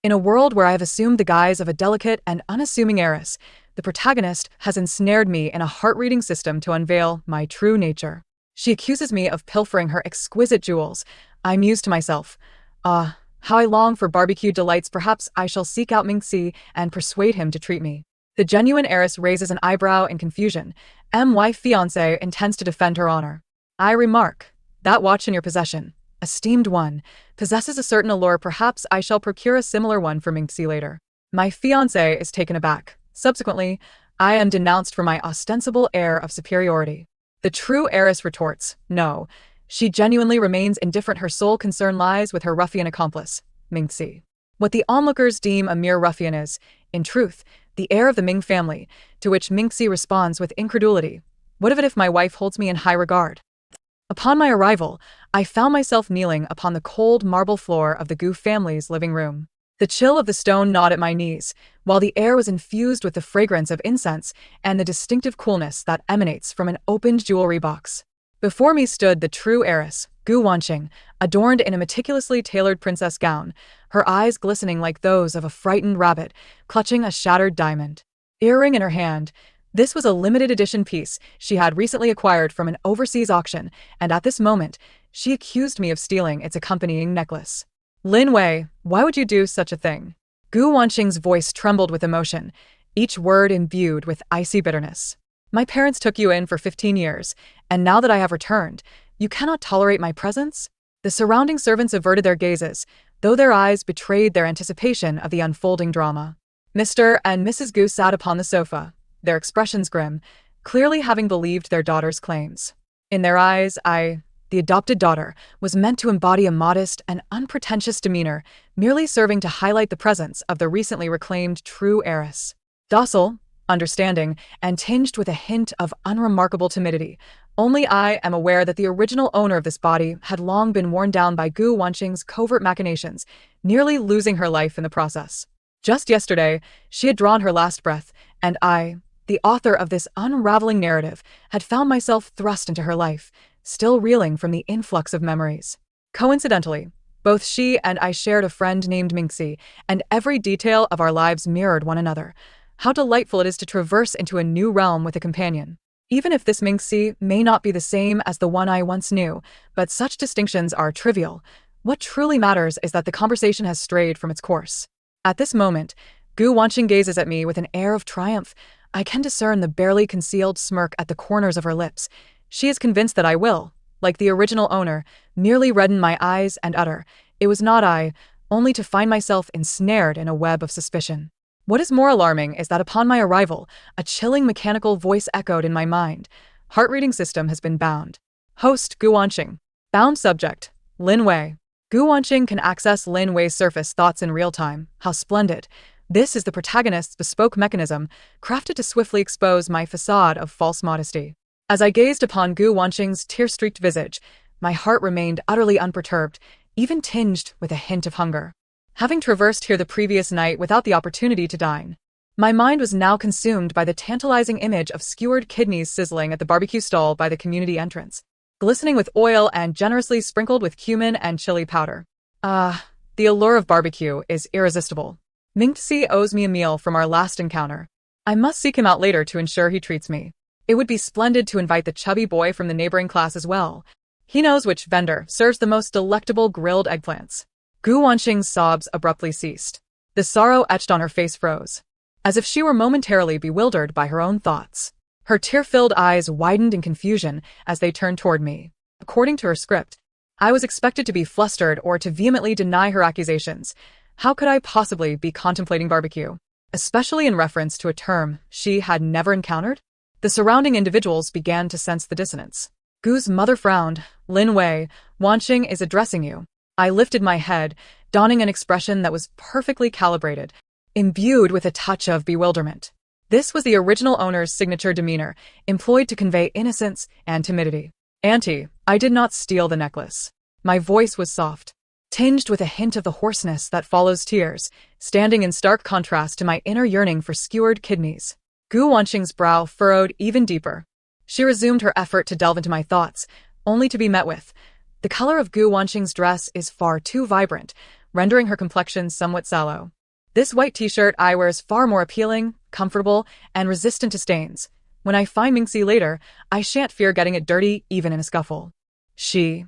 In a world where I have assumed the guise of a delicate and unassuming heiress, the protagonist has ensnared me in a heart-reading system to unveil my true nature. She accuses me of pilfering her exquisite jewels. I muse to myself, how I long for barbecue delights. Perhaps I shall seek out Mingxi and persuade him to treat me. The genuine heiress raises an eyebrow in confusion. My fiancé intends to defend her honor. I remark, that watch in your possession, esteemed one, possesses a certain allure. Perhaps I shall procure a similar one for Mingxi later. My fiancé is taken aback. Subsequently, I am denounced for my ostensible air of superiority. The true heiress retorts, no. She genuinely remains indifferent. Her sole concern lies with her ruffian accomplice, Mingxi. What the onlookers deem a mere ruffian is, in truth, the heir of the Ming family, to which Mingxi responds with incredulity. What of it if my wife holds me in high regard? Upon my arrival, I found myself kneeling upon the cold marble floor of the Gu family's living room. The chill of the stone gnawed at my knees, while the air was infused with the fragrance of incense and the distinctive coolness that emanates from an opened jewelry box. Before me stood the true heiress, Gu Wanqing, adorned in a meticulously tailored princess gown, her eyes glistening like those of a frightened rabbit, clutching a shattered diamond. Earring in her hand, this was a limited edition piece she had recently acquired from an overseas auction, and at this moment, she accused me of stealing its accompanying necklace. Lin Wei, why would you do such a thing? Gu Wanqing's voice trembled with emotion, each word imbued with icy bitterness. My parents took you in for 15 years, and now that I have returned, you cannot tolerate my presence? The surrounding servants averted their gazes, though their eyes betrayed their anticipation of the unfolding drama. Mr. and Mrs. Gu sat upon the sofa, their expressions grim, clearly having believed their daughter's claims. In their eyes, the adopted daughter, was meant to embody a modest and unpretentious demeanor, merely serving to highlight the presence of the recently reclaimed true heiress. Docile, understanding, and tinged with a hint of unremarkable timidity, only I am aware that the original owner of this body had long been worn down by Gu Wanqing's covert machinations, nearly losing her life in the process. Just yesterday, she had drawn her last breath, and I, the author of this unraveling narrative, had found myself thrust into her life, still reeling from the influx of memories. Coincidentally, both she and I shared a friend named Mingxi, and every detail of our lives mirrored one another. How delightful it is to traverse into a new realm with a companion. Even if this Mingxi may not be the same as the one I once knew, but such distinctions are trivial. What truly matters is that the conversation has strayed from its course. At this moment, Gu Wanqing gazes at me with an air of triumph. I can discern the barely concealed smirk at the corners of her lips. She is convinced that I will, like the original owner, merely redden my eyes and utter, "It was not I," only to find myself ensnared in a web of suspicion. What is more alarming is that upon my arrival, a chilling mechanical voice echoed in my mind. Heart-reading system has been bound. Host, Gu Wanqing. Bound subject, Lin Wei. Gu Wanqing can access Lin Wei's surface thoughts in real time. How splendid. This is the protagonist's bespoke mechanism, crafted to swiftly expose my facade of false modesty. As I gazed upon Gu Wanqing's tear-streaked visage, my heart remained utterly unperturbed, even tinged with a hint of hunger. Having traversed here the previous night without the opportunity to dine, my mind was now consumed by the tantalizing image of skewered kidneys sizzling at the barbecue stall by the community entrance, glistening with oil and generously sprinkled with cumin and chili powder. The allure of barbecue is irresistible. Mingxi owes me a meal from our last encounter. I must seek him out later to ensure he treats me. It would be splendid to invite the chubby boy from the neighboring class as well. He knows which vendor serves the most delectable grilled eggplants. Gu Wanqing's sobs abruptly ceased. The sorrow etched on her face froze, as if she were momentarily bewildered by her own thoughts. Her tear-filled eyes widened in confusion as they turned toward me. According to her script, I was expected to be flustered or to vehemently deny her accusations. How could I possibly be contemplating barbecue, especially in reference to a term she had never encountered? The surrounding individuals began to sense the dissonance. Gu's mother frowned. Lin Wei, Wanqing is addressing you. I lifted my head, donning an expression that was perfectly calibrated, imbued with a touch of bewilderment. This was the original owner's signature demeanor, employed to convey innocence and timidity. Auntie, I did not steal the necklace. My voice was soft, tinged with a hint of the hoarseness that follows tears, standing in stark contrast to my inner yearning for skewered kidneys. Gu Wanqing's brow furrowed even deeper. She resumed her effort to delve into my thoughts, only to be met with, "The color of Gu Wanqing's dress is far too vibrant. rendering her complexion somewhat sallow. This white t-shirt I wear is far more appealing, comfortable, and resistant to stains. When I find Mingxi later, I shan't fear getting it dirty even in a scuffle. She...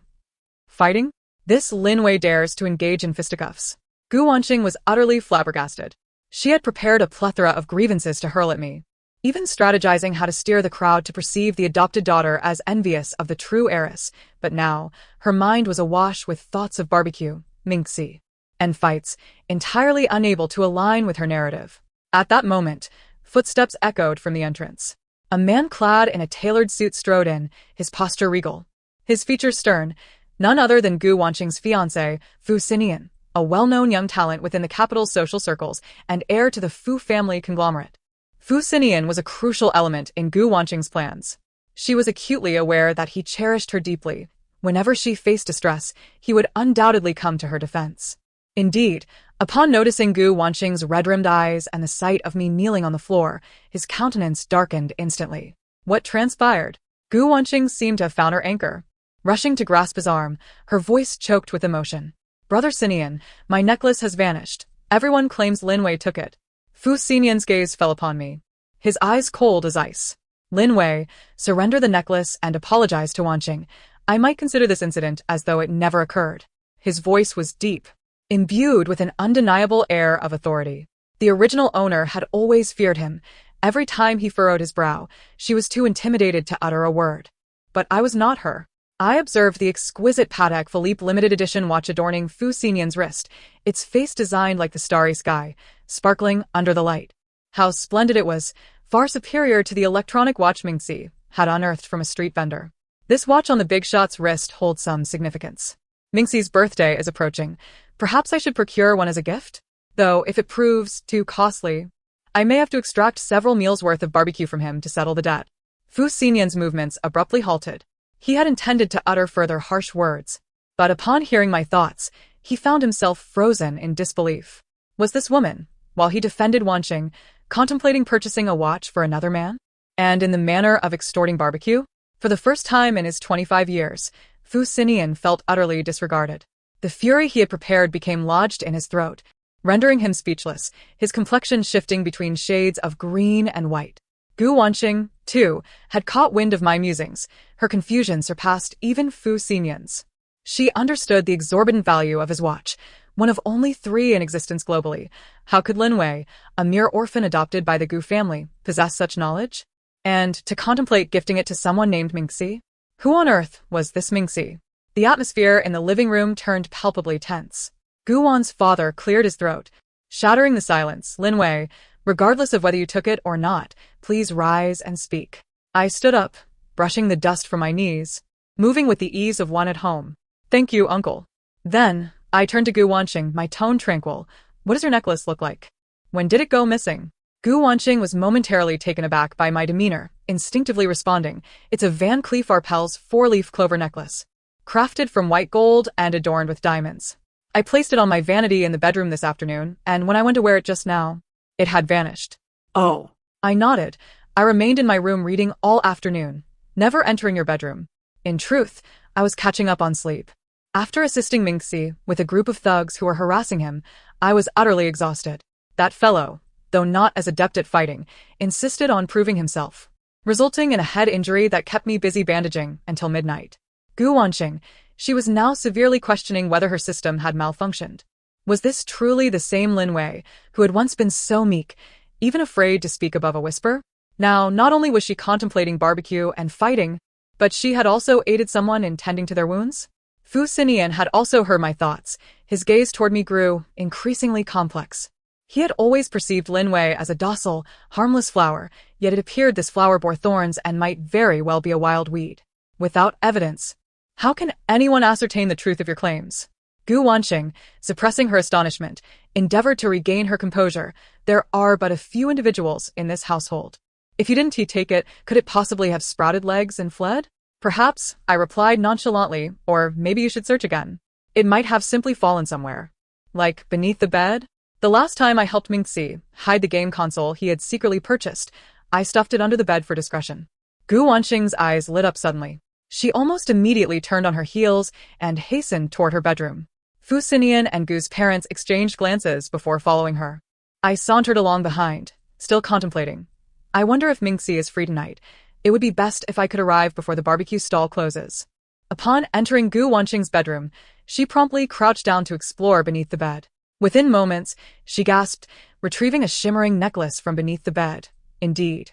fighting? This Lin Wei dares to engage in fisticuffs. Gu Wanqing was utterly flabbergasted. She had prepared a plethora of grievances to hurl at me, even strategizing how to steer the crowd to perceive the adopted daughter as envious of the true heiress, but now, her mind was awash with thoughts of barbecue, Mingxi, and fights, entirely unable to align with her narrative. At that moment, footsteps echoed from the entrance. A man clad in a tailored suit strode in, his posture regal, his features stern, none other than Gu Wanqing's fiancé, Fu Xinian, a well-known young talent within the capital's social circles and heir to the Fu family conglomerate. Fu Xinian was a crucial element in Gu Wanqing's plans. She was acutely aware that he cherished her deeply. Whenever she faced distress, he would undoubtedly come to her defense. Indeed, upon noticing Gu Wanqing's red-rimmed eyes and the sight of me kneeling on the floor, his countenance darkened instantly. What transpired? Gu Wanqing seemed to have found her anchor. Rushing to grasp his arm, her voice choked with emotion. "Brother Xinian, my necklace has vanished. Everyone claims Lin Wei took it." Fu Xinian's gaze fell upon me, his eyes cold as ice. "Lin Wei, surrender the necklace and apologize to Wanqing. I might consider this incident as though it never occurred." His voice was deep, imbued with an undeniable air of authority. The original owner had always feared him. Every time he furrowed his brow, she was too intimidated to utter a word. But I was not her. I observed the exquisite Patek Philippe limited edition watch adorning Fu Xinian's wrist, its face designed like the starry sky, sparkling under the light. How splendid it was, far superior to the electronic watch Mingxi had unearthed from a street vendor. This watch on the big shot's wrist holds some significance. Mingxi's birthday is approaching. Perhaps I should procure one as a gift? Though, if it proves too costly, I may have to extract several meals' worth of barbecue from him to settle the debt. Fu Xinian's movements abruptly halted. He had intended to utter further harsh words, but upon hearing my thoughts, he found himself frozen in disbelief. Was this woman, while he defended Wanqing, contemplating purchasing a watch for another man? And in the manner of extorting barbecue? For the first time in his 25 years, Fu Xinian felt utterly disregarded. The fury he had prepared became lodged in his throat, rendering him speechless, his complexion shifting between shades of green and white. Gu Wanqing, too, had caught wind of my musings. Her confusion surpassed even Fu Xinian's. She understood the exorbitant value of his watch, one of only 3 in existence globally. How could Lin Wei, a mere orphan adopted by the Gu family, possess such knowledge? And to contemplate gifting it to someone named Mingxi? Who on earth was this Mingxi? The atmosphere in the living room turned palpably tense. Gu Wan's father cleared his throat, shattering the silence. "Lin Wei, regardless of whether you took it or not, please rise and speak." I stood up, brushing the dust from my knees, moving with the ease of one at home. "Thank you, uncle." Then, I turned to Gu Wanqing, my tone tranquil. "What does your necklace look like? When did it go missing?" Gu Wanqing was momentarily taken aback by my demeanor, instinctively responding, "It's a Van Cleef Arpels 4-leaf clover necklace, crafted from white gold and adorned with diamonds. I placed it on my vanity in the bedroom this afternoon, and when I went to wear it just now, it had vanished." "Oh." I nodded. "I remained in my room reading all afternoon, never entering your bedroom. In truth, I was catching up on sleep. After assisting Mingxi with a group of thugs who were harassing him, I was utterly exhausted. That fellow, though not as adept at fighting, insisted on proving himself, resulting in a head injury that kept me busy bandaging until midnight." Gu Wanqing, she was now severely questioning whether her system had malfunctioned. Was this truly the same Lin Wei, who had once been so meek, even afraid to speak above a whisper? Now, not only was she contemplating barbecue and fighting, but she had also aided someone in tending to their wounds? Fu Xinian had also heard my thoughts. His gaze toward me grew increasingly complex. He had always perceived Lin Wei as a docile, harmless flower, yet it appeared this flower bore thorns and might very well be a wild weed. Without evidence, how can anyone ascertain the truth of your claims? Gu Wanqing, suppressing her astonishment, endeavored to regain her composure. "There are but a few individuals in this household. If you didn't take it, could it possibly have sprouted legs and fled?" "Perhaps," I replied nonchalantly, "or maybe you should search again. It might have simply fallen somewhere. Like beneath the bed? The last time I helped Mingxi hide the game console he had secretly purchased, I stuffed it under the bed for discretion." Gu Wanqing's eyes lit up suddenly. She almost immediately turned on her heels and hastened toward her bedroom. Fu Xinian and Gu's parents exchanged glances before following her. I sauntered along behind, still contemplating. I wonder if Mingxi is free tonight. It would be best if I could arrive before the barbecue stall closes. Upon entering Gu Wanqing's bedroom, she promptly crouched down to explore beneath the bed. Within moments, she gasped, retrieving a shimmering necklace from beneath the bed. Indeed,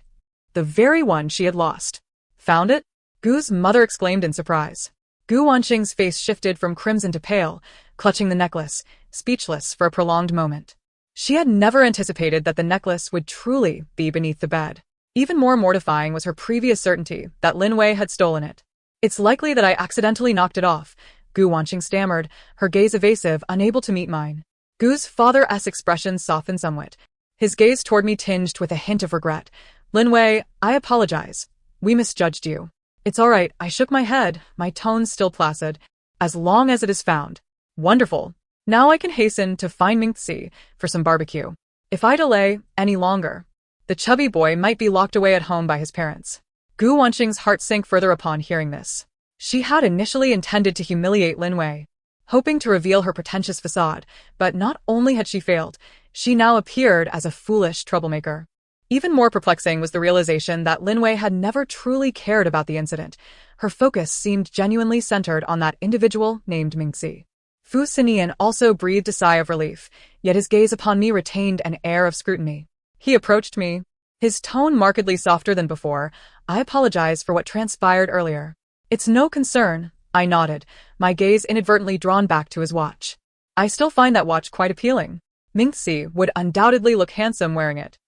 the very one she had lost. Found it? Gu's mother exclaimed in surprise. Gu Wanqing's face shifted from crimson to pale, clutching the necklace, speechless for a prolonged moment. She had never anticipated that the necklace would truly be beneath the bed. Even more mortifying was her previous certainty that Lin Wei had stolen it. It's likely that I accidentally knocked it off, Gu Wanqing stammered, her gaze evasive, unable to meet mine. Gu's father's expression softened somewhat. His gaze toward me tinged with a hint of regret. Lin Wei, I apologize. We misjudged you. It's all right, I shook my head, my tone still placid. As long as it is found. Wonderful. Now I can hasten to find Mingxi for some barbecue. If I delay any longer, the chubby boy might be locked away at home by his parents. Gu Wanqing's heart sank further upon hearing this. She had initially intended to humiliate Lin Wei, hoping to reveal her pretentious facade, but not only had she failed, she now appeared as a foolish troublemaker. Even more perplexing was the realization that Lin Wei had never truly cared about the incident. Her focus seemed genuinely centered on that individual named Mingxi. Fu Xinian also breathed a sigh of relief, yet his gaze upon me retained an air of scrutiny. He approached me, his tone markedly softer than before. I apologize for what transpired earlier. It's no concern, I nodded, my gaze inadvertently drawn back to his watch. I still find that watch quite appealing. Mingxi would undoubtedly look handsome wearing it.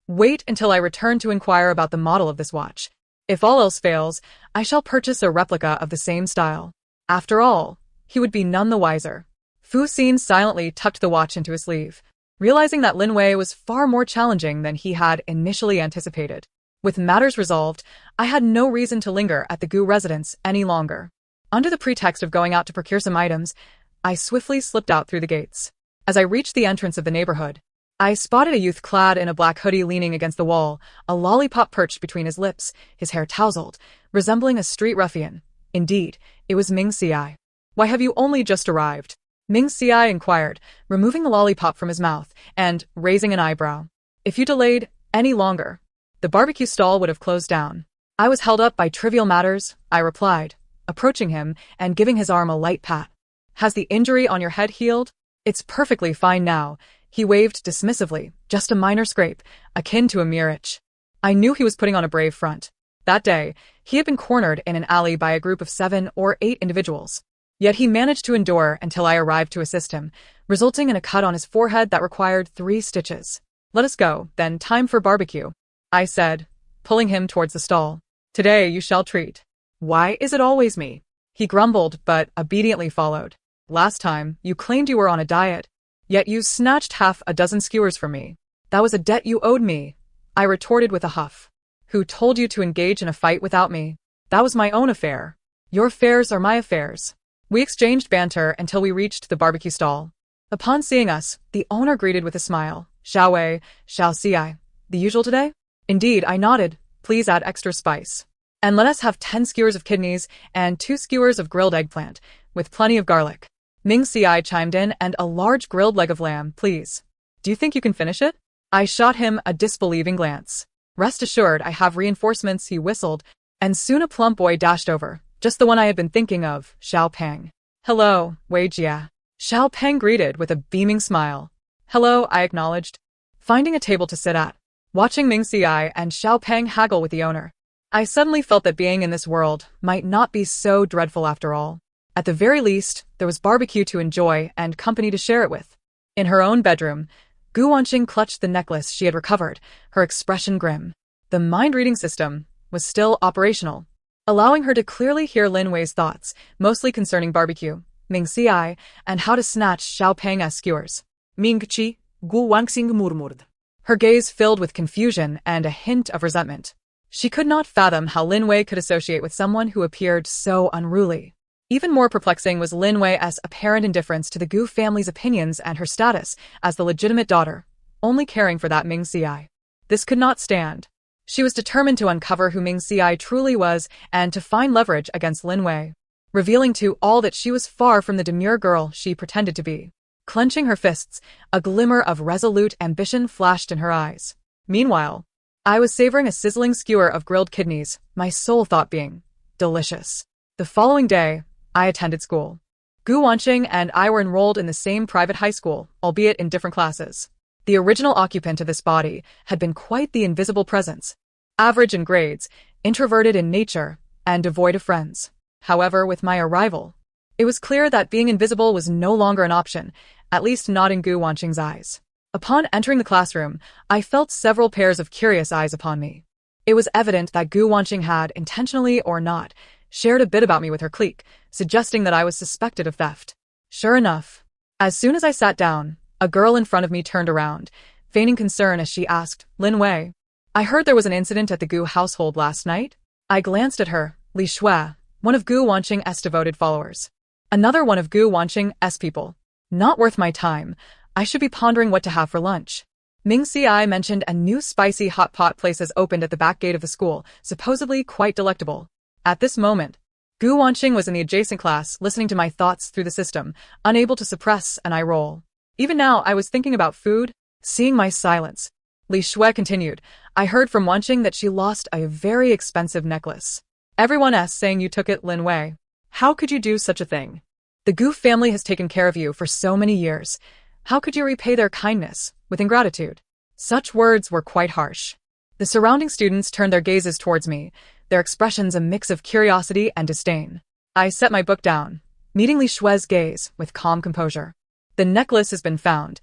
Wait until I return to inquire about the model of this watch. If all else fails, I shall purchase a replica of the same style. After all, he would be none the wiser. Fu Xin silently tucked the watch into his sleeve, realizing that Lin Wei was far more challenging than he had initially anticipated. With matters resolved, I had no reason to linger at the Gu residence any longer. Under the pretext of going out to procure some items, I swiftly slipped out through the gates. As I reached the entrance of the neighborhood, I spotted a youth clad in a black hoodie leaning against the wall, a lollipop perched between his lips, his hair tousled, resembling a street ruffian. Indeed, it was Mingxi. Why have you only just arrived? Mingxi inquired, removing the lollipop from his mouth and raising an eyebrow. If you delayed any longer, the barbecue stall would have closed down. I was held up by trivial matters, I replied, approaching him and giving his arm a light pat. Has the injury on your head healed? It's perfectly fine now. He waved dismissively, just a minor scrape, akin to a mere itch. I knew he was putting on a brave front. That day, he had been cornered in an alley by a group of 7 or 8 individuals. Yet he managed to endure until I arrived to assist him, resulting in a cut on his forehead that required 3 stitches. Let us go, then time for barbecue, I said, pulling him towards the stall. Today you shall treat. Why is it always me? He grumbled, but obediently followed. Last time, you claimed you were on a diet. Yet you snatched half a dozen skewers from me. That was a debt you owed me, I retorted with a huff. Who told you to engage in a fight without me? That was my own affair. Your affairs are my affairs. We exchanged banter until we reached the barbecue stall. Upon seeing us, the owner greeted with a smile. Xiao Wei, Xiao Xi. The usual today? Indeed, I nodded. Please add extra spice. And let us have 10 skewers of kidneys and 2 skewers of grilled eggplant, with plenty of garlic. Mingxi chimed in, and a large grilled leg of lamb, please. Do you think you can finish it? I shot him a disbelieving glance. Rest assured, I have reinforcements, he whistled, and soon a plump boy dashed over, just the one I had been thinking of, Xiao Peng. Hello, Wei Jia. Xiao Peng greeted with a beaming smile. Hello, I acknowledged, finding a table to sit at. Watching Mingxi and Xiao Peng haggle with the owner, I suddenly felt that being in this world might not be so dreadful after all. At the very least, there was barbecue to enjoy and company to share it with. In her own bedroom, Gu Wanqing clutched the necklace she had recovered, her expression grim. The mind-reading system was still operational, allowing her to clearly hear Lin Wei's thoughts, mostly concerning barbecue, Mingxi, and how to snatch Xiao Peng's skewers. Mingqi, Gu Wanqing murmured, her gaze filled with confusion and a hint of resentment. She could not fathom how Lin Wei could associate with someone who appeared so unruly. Even more perplexing was Lin Wei's apparent indifference to the Gu family's opinions and her status as the legitimate daughter, only caring for that Mingxi. This could not stand. She was determined to uncover who Mingxi truly was and to find leverage against Lin Wei. revealing to all that she was far from the demure girl she pretended to be. Clenching her fists, a glimmer of resolute ambition flashed in her eyes. Meanwhile, I was savoring a sizzling skewer of grilled kidneys, my sole thought being, delicious. The following day, I attended school. Gu Wanqing and I were enrolled in the same private high school, albeit in different classes. The original occupant of this body had been quite the invisible presence. Average in grades, introverted in nature, and devoid of friends. However, with my arrival, it was clear that being invisible was no longer an option, at least not in Gu Wanqing's eyes. Upon entering the classroom, I felt several pairs of curious eyes upon me. It was evident that Gu Wanqing had, intentionally or not, shared a bit about me with her clique, suggesting that I was suspected of theft. Sure enough, as soon as I sat down, a girl in front of me turned around, feigning concern as she asked, "Lin Wei, I heard there was an incident at the Gu household last night?" I glanced at her, Li Shui, one of Gu Wanqing's devoted followers. Another one of Gu Wanqing's people. Not worth my time. I should be pondering what to have for lunch. Ming Ci mentioned a new spicy hot pot place has opened at the back gate of the school, supposedly quite delectable. At this moment, Gu Wanqing was in the adjacent class, listening to my thoughts through the system, unable to suppress an eye roll. Even now, I was thinking about food. Seeing my silence, Li Shui continued, "I heard from Wanqing that she lost a very expensive necklace. Everyone else saying you took it, Lin Wei. How could you do such a thing? The Gu family has taken care of you for so many years. How could you repay their kindness with ingratitude?" Such words were quite harsh. The surrounding students turned their gazes towards me, their expressions a mix of curiosity and disdain. I set my book down, meeting Li Shui's gaze with calm composure. "The necklace has been found.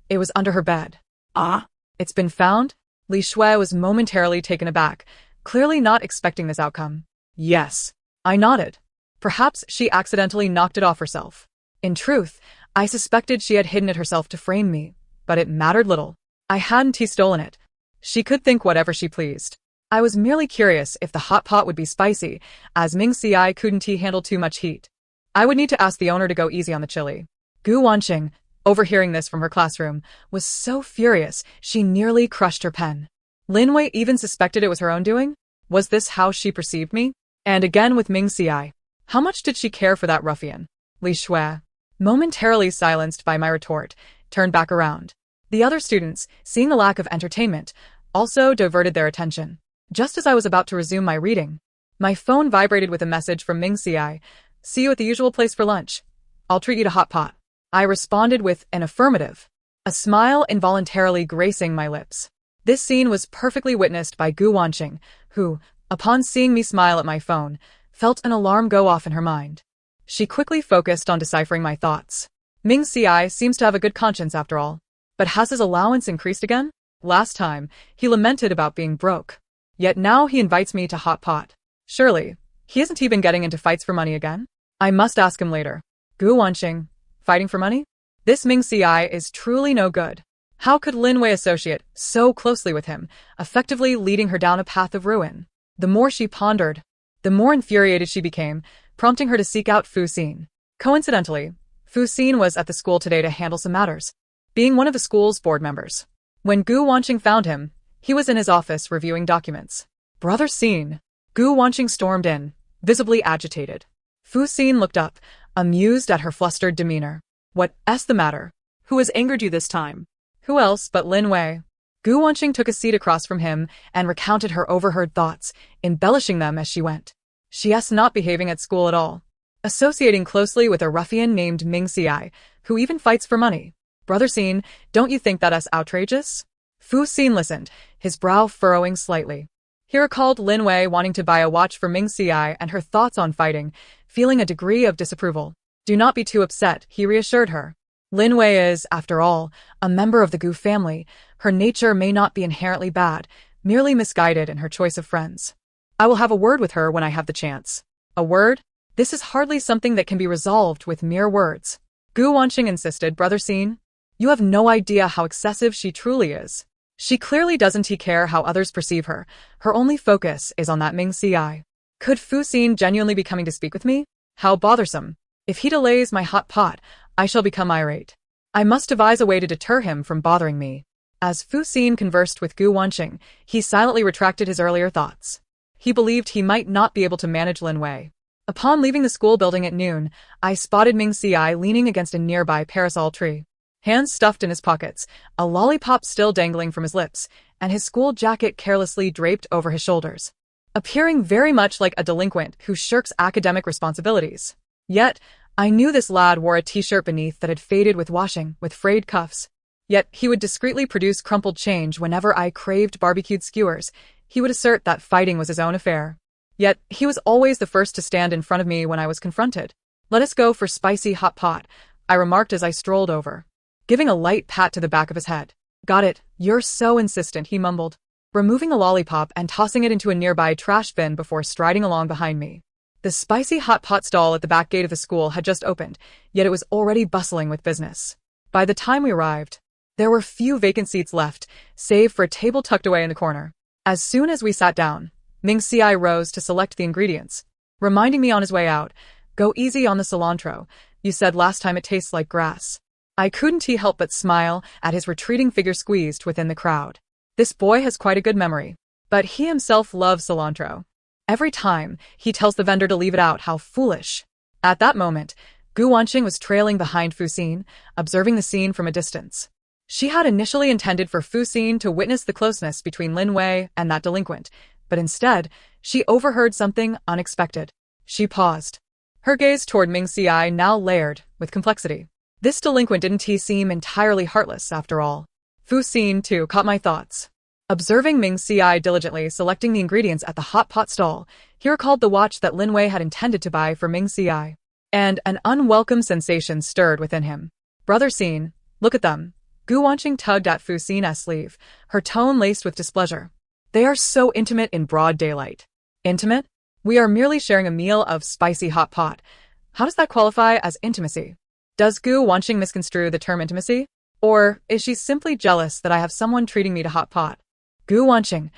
It was under her bed." "Ah? It's been found?" Li Shui was momentarily taken aback, clearly not expecting this outcome. "Yes." I nodded. Perhaps she accidentally knocked it off herself. In truth, I suspected she had hidden it herself to frame me, but it mattered little. I hadn't stolen it. She could think whatever she pleased. I was merely curious if the hot pot would be spicy, as Ming Ci couldn't handle too much heat. I would need to ask the owner to go easy on the chili. Gu Wanqing, overhearing this from her classroom, was so furious she nearly crushed her pen. Lin Wei even suspected it was her own doing? Was this how she perceived me? And again with Ming Ci. How much did she care for that ruffian? Li Shui, momentarily silenced by my retort, turned back around. The other students, seeing the lack of entertainment, also diverted their attention. Just as I was about to resume my reading, my phone vibrated with a message from Ming Ci. "See you at the usual place for lunch. I'll treat you to hot pot." I responded with an affirmative, a smile involuntarily gracing my lips. This scene was perfectly witnessed by Gu Wanqing, who, upon seeing me smile at my phone, felt an alarm go off in her mind. She quickly focused on deciphering my thoughts. Ming Ci seems to have a good conscience after all. But has his allowance increased again? Last time, he lamented about being broke. Yet now he invites me to hot pot. Surely, hasn't he been getting into fights for money again? I must ask him later. Gu Wanqing, fighting for money? This Ming Ci is truly no good. How could Lin Wei associate so closely with him, effectively leading her down a path of ruin? The more she pondered, the more infuriated she became, prompting her to seek out Fu Xin. Coincidentally, Fu Xin was at the school today to handle some matters, being one of the school's board members. When Gu Wanqing found him, he was in his office reviewing documents. "Brother Xin." Gu Wanqing stormed in, visibly agitated. Fu Xin looked up, amused at her flustered demeanor. "What's the matter? Who has angered you this time?" Who else but Lin Wei? Gu Wanqing took a seat across from him and recounted her overheard thoughts, embellishing them as she went. She's not behaving at school at all. Associating closely with a ruffian named Ming Ci, who even fights for money. "Brother Xin, don't you think that's outrageous?" Fu Xin listened, his brow furrowing slightly. He recalled Lin Wei wanting to buy a watch for Ming Ci and her thoughts on fighting, feeling a degree of disapproval. "Do not be too upset," he reassured her. "Lin Wei is, after all, a member of the Gu family. Her nature may not be inherently bad, merely misguided in her choice of friends. I will have a word with her when I have the chance." "A word? This is hardly something that can be resolved with mere words." Gu Wanqing insisted. "Brother Xin, you have no idea how excessive she truly is. She clearly doesn't care how others perceive her. Her only focus is on that Ming Ci. Could Fu Xin genuinely be coming to speak with me? How bothersome. If he delays my hot pot, I shall become irate. I must devise a way to deter him from bothering me." As Fu Xin conversed with Gu Wanqing, he silently retracted his earlier thoughts. He believed he might not be able to manage Lin Wei. Upon leaving the school building at noon, I spotted Ming Ci leaning against a nearby parasol tree. Hands stuffed in his pockets, a lollipop still dangling from his lips, and his school jacket carelessly draped over his shoulders. Appearing very much like a delinquent who shirks academic responsibilities. Yet, I knew this lad wore a t-shirt beneath that had faded with washing, with frayed cuffs. Yet, he would discreetly produce crumpled change whenever I craved barbecued skewers. He would assert that fighting was his own affair. Yet, he was always the first to stand in front of me when I was confronted. "Let us go for spicy hot pot," I remarked as I strolled over, giving a light pat to the back of his head. "Got it, you're so insistent," he mumbled, removing a lollipop and tossing it into a nearby trash bin before striding along behind me. The spicy hot pot stall at the back gate of the school had just opened, yet it was already bustling with business. By the time we arrived, there were few vacant seats left, save for a table tucked away in the corner. As soon as we sat down, Ming Ci rose to select the ingredients, reminding me on his way out, "Go easy on the cilantro. You said last time it tastes like grass." I couldn't help but smile at his retreating figure squeezed within the crowd. This boy has quite a good memory, but he himself loves cilantro. Every time, he tells the vendor to leave it out. How foolish. At that moment, Gu Wanqing was trailing behind Fu Xin, observing the scene from a distance. She had initially intended for Fu Xin to witness the closeness between Lin Wei and that delinquent, but instead, she overheard something unexpected. She paused. Her gaze toward Ming Ci now layered with complexity. This delinquent didn't seem entirely heartless, after all. Fu Xin, too, caught my thoughts. Observing Ming Ci diligently selecting the ingredients at the hot pot stall, he recalled the watch that Lin Wei had intended to buy for Ming Ci. And an unwelcome sensation stirred within him. "Brother Xin, look at them." Gu Wanqing tugged at Fu Xin's sleeve, her tone laced with displeasure. "They are so intimate in broad daylight." "Intimate? We are merely sharing a meal of spicy hot pot. How does that qualify as intimacy?" Does Gu Wanqing misconstrue the term intimacy? Or is she simply jealous that I have someone treating me to hot pot? Gu Wanqing,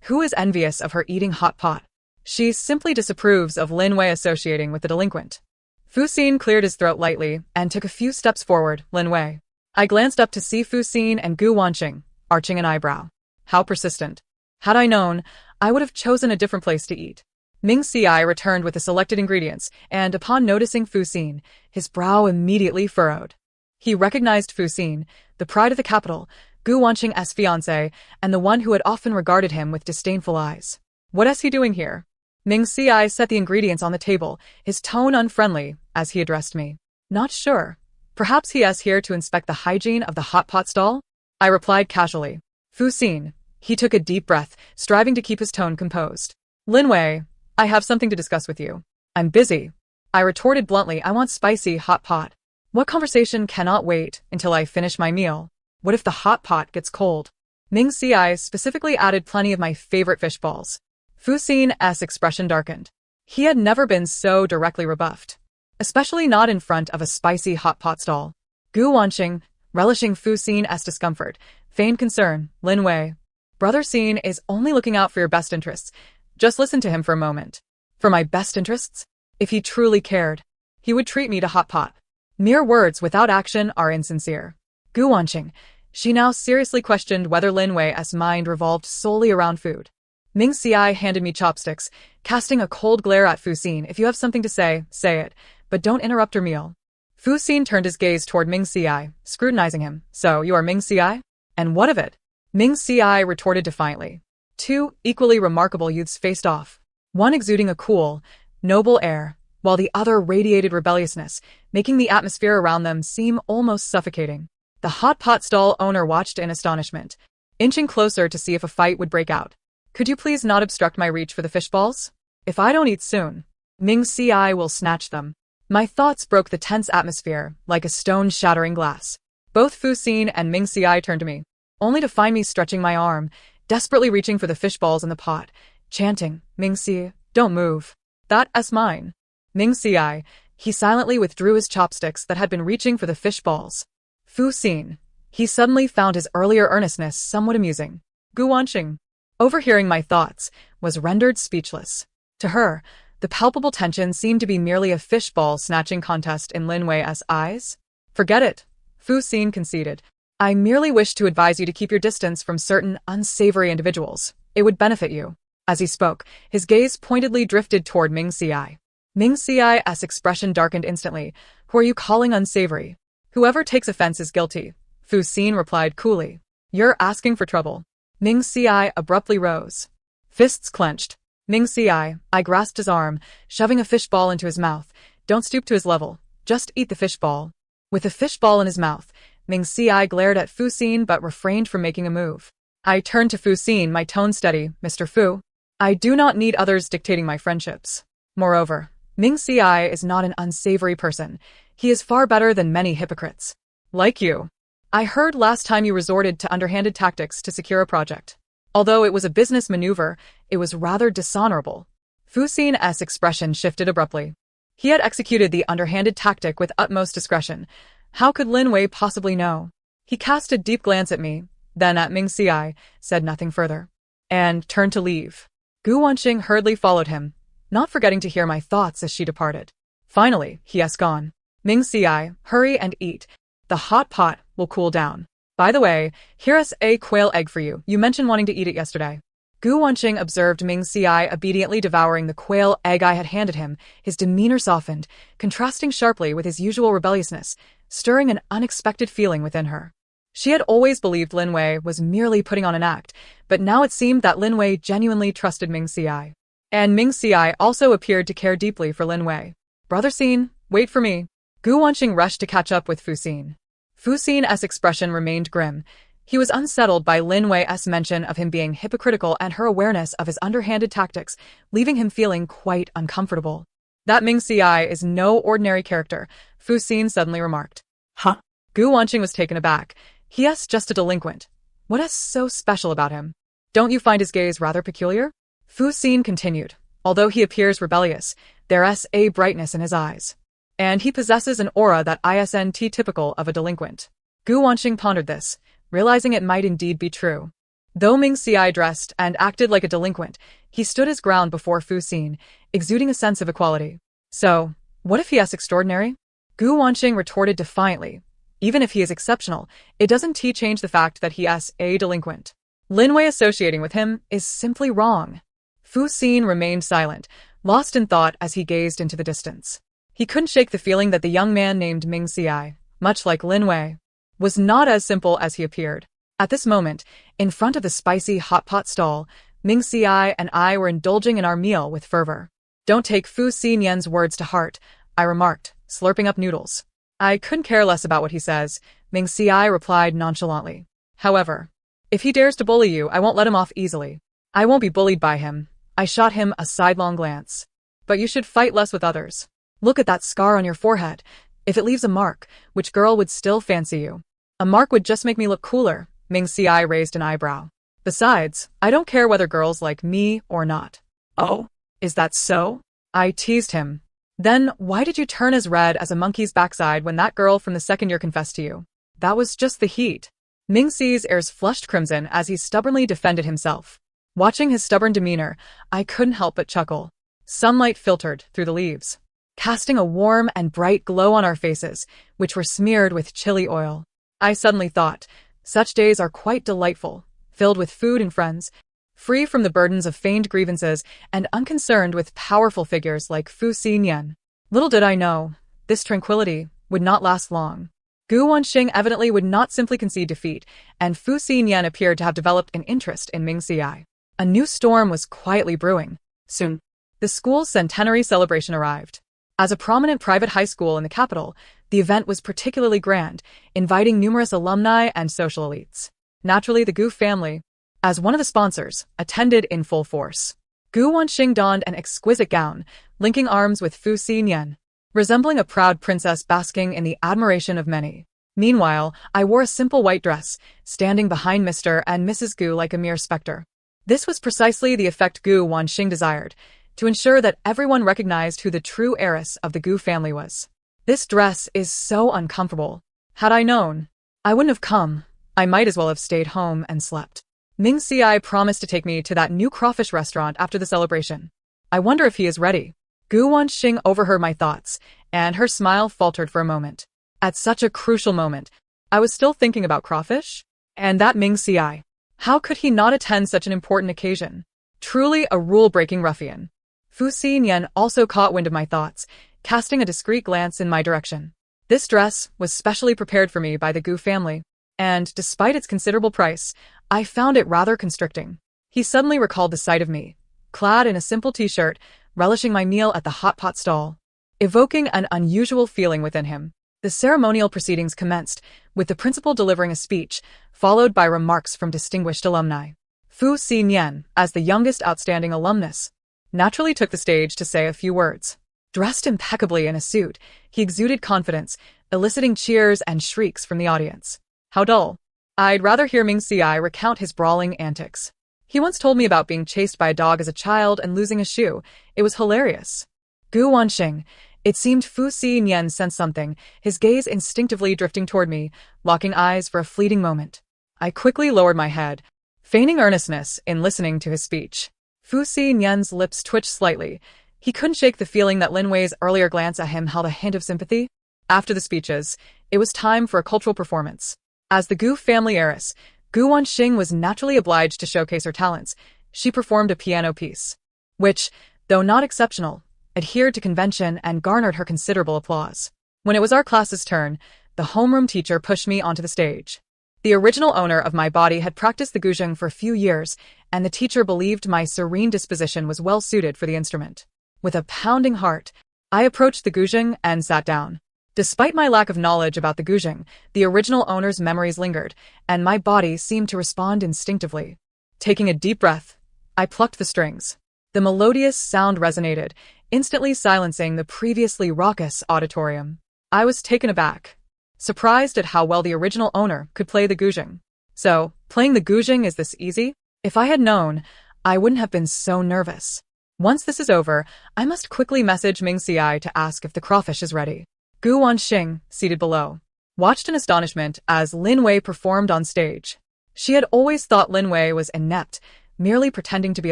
who is envious of her eating hot pot? She simply disapproves of Lin Wei associating with the delinquent. Fu Xin cleared his throat lightly and took a few steps forward. "Lin Wei." I glanced up to see Fu Xin and Gu Wanqing, arching an eyebrow. How persistent. Had I known, I would have chosen a different place to eat. Ming Ci returned with the selected ingredients, and upon noticing Fu Xin, his brow immediately furrowed. He recognized Fu Xin, the pride of the capital, Gu Wanqing's fiancé, and the one who had often regarded him with disdainful eyes. "What is he doing here?" Ming Ci set the ingredients on the table, his tone unfriendly, as he addressed me. "Not sure. Perhaps he is here to inspect the hygiene of the hot pot stall?" I replied casually. Fu Xin. He took a deep breath, striving to keep his tone composed. "Lin Wei, I have something to discuss with you." "I'm busy." I retorted bluntly. "I want spicy hot pot." "What conversation cannot wait until I finish my meal? What if the hot pot gets cold?" Ming Ci specifically added plenty of my favorite fish balls. Fu Xin's expression darkened. He had never been so directly rebuffed, especially not in front of a spicy hot pot stall. Gu Wanqing, relishing Fu Xin's discomfort, feigned concern. "Lin Wei, Brother Xin is only looking out for your best interests. Just listen to him for a moment." "For my best interests? If he truly cared, he would treat me to hot pot." Mere words without action are insincere. Gu Wanqing. She now seriously questioned whether Lin Wei's mind revolved solely around food. Ming Ci handed me chopsticks, casting a cold glare at Fu Xin. "If you have something to say, say it, but don't interrupt her meal." Fu Xin turned his gaze toward Ming Ci, scrutinizing him. "So, you are Ming Ci? And what of it?" Ming Ci retorted defiantly. Two equally remarkable youths faced off, one exuding a cool, noble air, while the other radiated rebelliousness, making the atmosphere around them seem almost suffocating. The hot pot stall owner watched in astonishment, inching closer to see if a fight would break out. "Could you please not obstruct my reach for the fish balls? If I don't eat soon, Ming Ci will snatch them." My thoughts broke the tense atmosphere like a stone shattering glass. Both Fu Xin and Ming Ci turned to me, only to find me stretching my arm, desperately reaching for the fish balls in the pot, chanting, "Ming Ci, don't move. That's mine." Ming Ci. He silently withdrew his chopsticks that had been reaching for the fish balls. Fu Xin. He suddenly found his earlier earnestness somewhat amusing. Gu Wanqing, overhearing my thoughts, was rendered speechless. To her, the palpable tension seemed to be merely a fishball snatching contest in Lin Wei's eyes. "Forget it," Fu Xin conceded. "I merely wish to advise you to keep your distance from certain unsavory individuals. It would benefit you." As he spoke, his gaze pointedly drifted toward Ming Ci. Ming Xi's expression darkened instantly. Who are you calling unsavory? Whoever takes offense is guilty, Fu Xin replied coolly. You're asking for trouble. Ming Xi abruptly rose. Fists clenched. Ming Xi, I grasped his arm, shoving a fishball into his mouth. Don't stoop to his level. Just eat the fishball. With the fishball in his mouth, Ming Xi glared at Fu Xin but refrained from making a move. I turned to Fu Xin, my tone steady. Mr. Fu, I do not need others dictating my friendships. Moreover, Ming Xi is not an unsavory person. He is far better than many hypocrites. Like you. I heard last time you resorted to underhanded tactics to secure a project. Although it was a business maneuver, it was rather dishonorable. Fu Xin's expression shifted abruptly. He had executed the underhanded tactic with utmost discretion. How could Lin Wei possibly know? He cast a deep glance at me, then at Ming Xi, said nothing further, and turned to leave. Gu Wanxing hurriedly followed him, not forgetting to hear my thoughts as she departed. Finally, he has gone. Ming Xi, hurry and eat. The hot pot will cool down. By the way, here's a quail egg for you. You mentioned wanting to eat it yesterday. Gu Wanxing observed Ming Xi obediently devouring the quail egg I had handed him. His demeanor softened, contrasting sharply with his usual rebelliousness, stirring an unexpected feeling within her. She had always believed Lin Wei was merely putting on an act, but now it seemed that Lin Wei genuinely trusted Ming Xi. And Ming Xi also appeared to care deeply for Lin Wei. Brother Xin, wait for me. Gu Wanxing rushed to catch up with Fu Xin. Fu Xin's expression remained grim. He was unsettled by Lin Wei's mention of him being hypocritical and her awareness of his underhanded tactics, leaving him feeling quite uncomfortable. That Ming Xi is no ordinary character, Fu Xin suddenly remarked. Huh? Gu Wanxing was taken aback. He's just a delinquent. What is so special about him? Don't you find his gaze rather peculiar? Fu Xin continued. Although he appears rebellious, there's a brightness in his eyes. And he possesses an aura that isn't typical of a delinquent. Gu Wanxing pondered this, realizing it might indeed be true. Though Ming Xi dressed and acted like a delinquent, he stood his ground before Fu Xin, exuding a sense of equality. So, what if he is extraordinary? Gu Wanxing retorted defiantly. Even if he is exceptional, it doesn't change the fact that he is a delinquent. Lin Wei associating with him is simply wrong. Fu Xin remained silent, lost in thought as he gazed into the distance. He couldn't shake the feeling that the young man named Ming Xi, much like Lin Wei, was not as simple as he appeared. At this moment, in front of the spicy hot pot stall, Ming Xi and I were indulging in our meal with fervor. Don't take Fu Xin's words to heart, I remarked, slurping up noodles. I couldn't care less about what he says, Ming Xi replied nonchalantly. However, if he dares to bully you, I won't let him off easily. I won't be bullied by him. I shot him a sidelong glance. But you should fight less with others. Look at that scar on your forehead. If it leaves a mark, which girl would still fancy you? A mark would just make me look cooler, Ming Xi raised an eyebrow. Besides, I don't care whether girls like me or not. Oh, is that so? I teased him. Then why did you turn as red as a monkey's backside when that girl from the second year confessed to you? That was just the heat. Ming Xi's ears flushed crimson as he stubbornly defended himself. Watching his stubborn demeanor, I couldn't help but chuckle. Sunlight filtered through the leaves, casting a warm and bright glow on our faces, which were smeared with chili oil. I suddenly thought, such days are quite delightful, filled with food and friends, free from the burdens of feigned grievances and unconcerned with powerful figures like Fu Xin. Little did I know, this tranquility would not last long. Gu Wanxing evidently would not simply concede defeat, and Fu Xin appeared to have developed an interest in Ming Xi. A new storm was quietly brewing. Soon, the school's centenary celebration arrived. As a prominent private high school in the capital, the event was particularly grand, inviting numerous alumni and social elites. Naturally, the Gu family, as one of the sponsors, attended in full force. Gu Wanxing donned an exquisite gown, linking arms with Fu Xin, resembling a proud princess basking in the admiration of many. Meanwhile, I wore a simple white dress, standing behind Mr. and Mrs. Gu like a mere specter. This was precisely the effect Gu Wanxing desired, to ensure that everyone recognized who the true heiress of the Gu family was. This dress is so uncomfortable. Had I known, I wouldn't have come. I might as well have stayed home and slept. Ming Xi promised to take me to that new crawfish restaurant after the celebration. I wonder if he is ready. Gu Wanxing overheard my thoughts, and her smile faltered for a moment. At such a crucial moment, I was still thinking about crawfish? And that Ming Xi. How could he not attend such an important occasion? Truly a rule-breaking ruffian. Fu Xinyan also caught wind of my thoughts, casting a discreet glance in my direction. This dress was specially prepared for me by the Gu family, and despite its considerable price, I found it rather constricting. He suddenly recalled the sight of me, clad in a simple t-shirt, relishing my meal at the hot pot stall, evoking an unusual feeling within him. The ceremonial proceedings commenced, with the principal delivering a speech, followed by remarks from distinguished alumni. Fu Xinyan, as the youngest outstanding alumnus, naturally took the stage to say a few words. Dressed impeccably in a suit, he exuded confidence, eliciting cheers and shrieks from the audience. How dull. I'd rather hear Ming Ci recount his brawling antics. He once told me about being chased by a dog as a child and losing a shoe. It was hilarious. Gu Wanxing. It seemed Fu Xinyan sensed something, his gaze instinctively drifting toward me, locking eyes for a fleeting moment. I quickly lowered my head, feigning earnestness in listening to his speech. Fu Xinyan's lips twitched slightly. He couldn't shake the feeling that Lin Wei's earlier glance at him held a hint of sympathy. After the speeches, it was time for a cultural performance. As the Gu family heiress, Gu Wanxing was naturally obliged to showcase her talents. She performed a piano piece, which, though not exceptional, adhered to convention and garnered her considerable applause. When it was our class's turn, the homeroom teacher pushed me onto the stage. The original owner of my body had practiced the guzheng for a few years, and the teacher believed my serene disposition was well suited for the instrument. With a pounding heart, I approached the guzheng and sat down. Despite my lack of knowledge about the guzheng, the original owner's memories lingered, and my body seemed to respond instinctively. Taking a deep breath, I plucked the strings. The melodious sound resonated, instantly silencing the previously raucous auditorium. I was taken aback, surprised at how well the original owner could play the guzheng. So, playing the guzheng is this easy? If I had known, I wouldn't have been so nervous. Once this is over, I must quickly message Ming Ci to ask if the crawfish is ready. Gu Wanxing, seated below, watched in astonishment as Lin Wei performed on stage. She had always thought Lin Wei was inept, merely pretending to be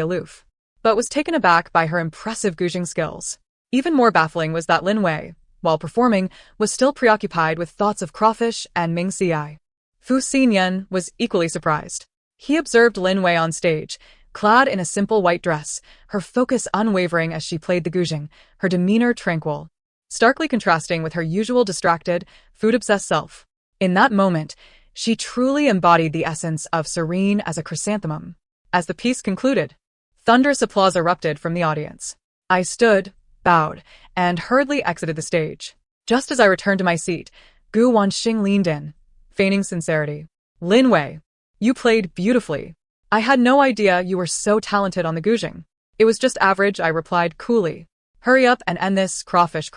aloof, but was taken aback by her impressive guzheng skills. Even more baffling was that Lin Wei, while performing, was still preoccupied with thoughts of crawfish and Ming Ci. Fu Xinyan was equally surprised. He observed Lin Wei on stage, clad in a simple white dress, her focus unwavering as she played the guzheng, her demeanor tranquil, starkly contrasting with her usual distracted, food-obsessed self. In that moment, she truly embodied the essence of serene as a chrysanthemum. As the piece concluded, thunderous applause erupted from the audience. I stood, bowed, and hurriedly exited the stage. Just as I returned to my seat, Gu Wanxing leaned in, feigning sincerity. Lin Wei, you played beautifully. I had no idea you were so talented on the guzheng. It was just average, I replied coolly. Hurry up and end this, crawfish.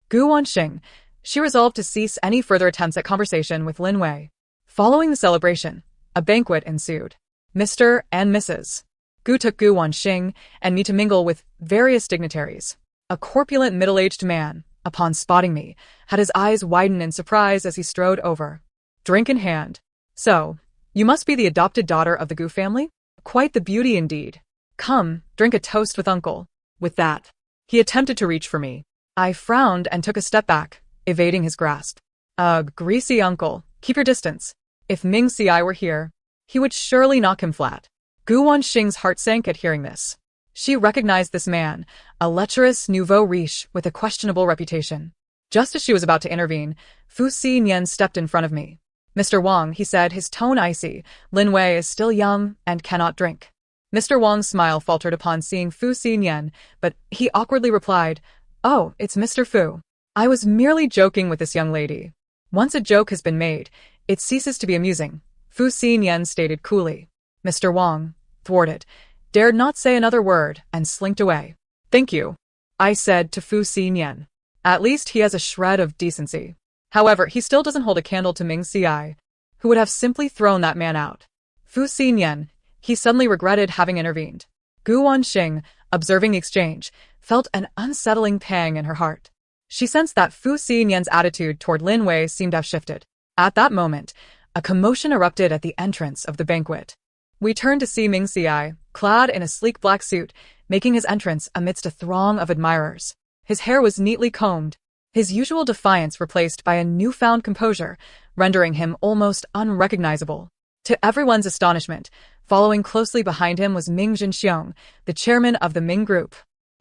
Gu Wanxing. She resolved to cease any further attempts at conversation with Lin Wei. Following the celebration, a banquet ensued. Mr. and Mrs. Gu took Gu Wanxing and me to mingle with various dignitaries. A corpulent middle-aged man, upon spotting me, had his eyes widen in surprise as he strode over, drink in hand. So, you must be the adopted daughter of the Gu family? Quite the beauty indeed. Come, drink a toast with uncle. With that, he attempted to reach for me. I frowned and took a step back, evading his grasp. Ugh, greasy uncle, keep your distance. If Ming Ci were here, he would surely knock him flat. Gu Wanxing's heart sank at hearing this. She recognized this man, a lecherous nouveau riche with a questionable reputation. Just as she was about to intervene, Fu Xinyan stepped in front of me. Mr. Wang, he said, his tone icy, Lin Wei is still young and cannot drink. Mr. Wang's smile faltered upon seeing Fu Xinyan, but he awkwardly replied, Oh, it's Mr. Fu. I was merely joking with this young lady. Once a joke has been made, it ceases to be amusing, Fu Xinyan stated coolly. Mr. Wang, thwarted, dared not say another word and slinked away. Thank you, I said to Fu Xinyan. At least he has a shred of decency. However, he still doesn't hold a candle to Ming Ci, who would have simply thrown that man out. Fu Xinyan, he suddenly regretted having intervened. Gu Wanxing, observing the exchange, felt an unsettling pang in her heart. She sensed that Fu Xinyan's attitude toward Lin Wei seemed to have shifted. At that moment, a commotion erupted at the entrance of the banquet. We turned to see Ming Ci, clad in a sleek black suit, making his entrance amidst a throng of admirers. His hair was neatly combed, his usual defiance replaced by a newfound composure, rendering him almost unrecognizable. To everyone's astonishment, following closely behind him was Ming Jinxiong, the chairman of the Ming Group.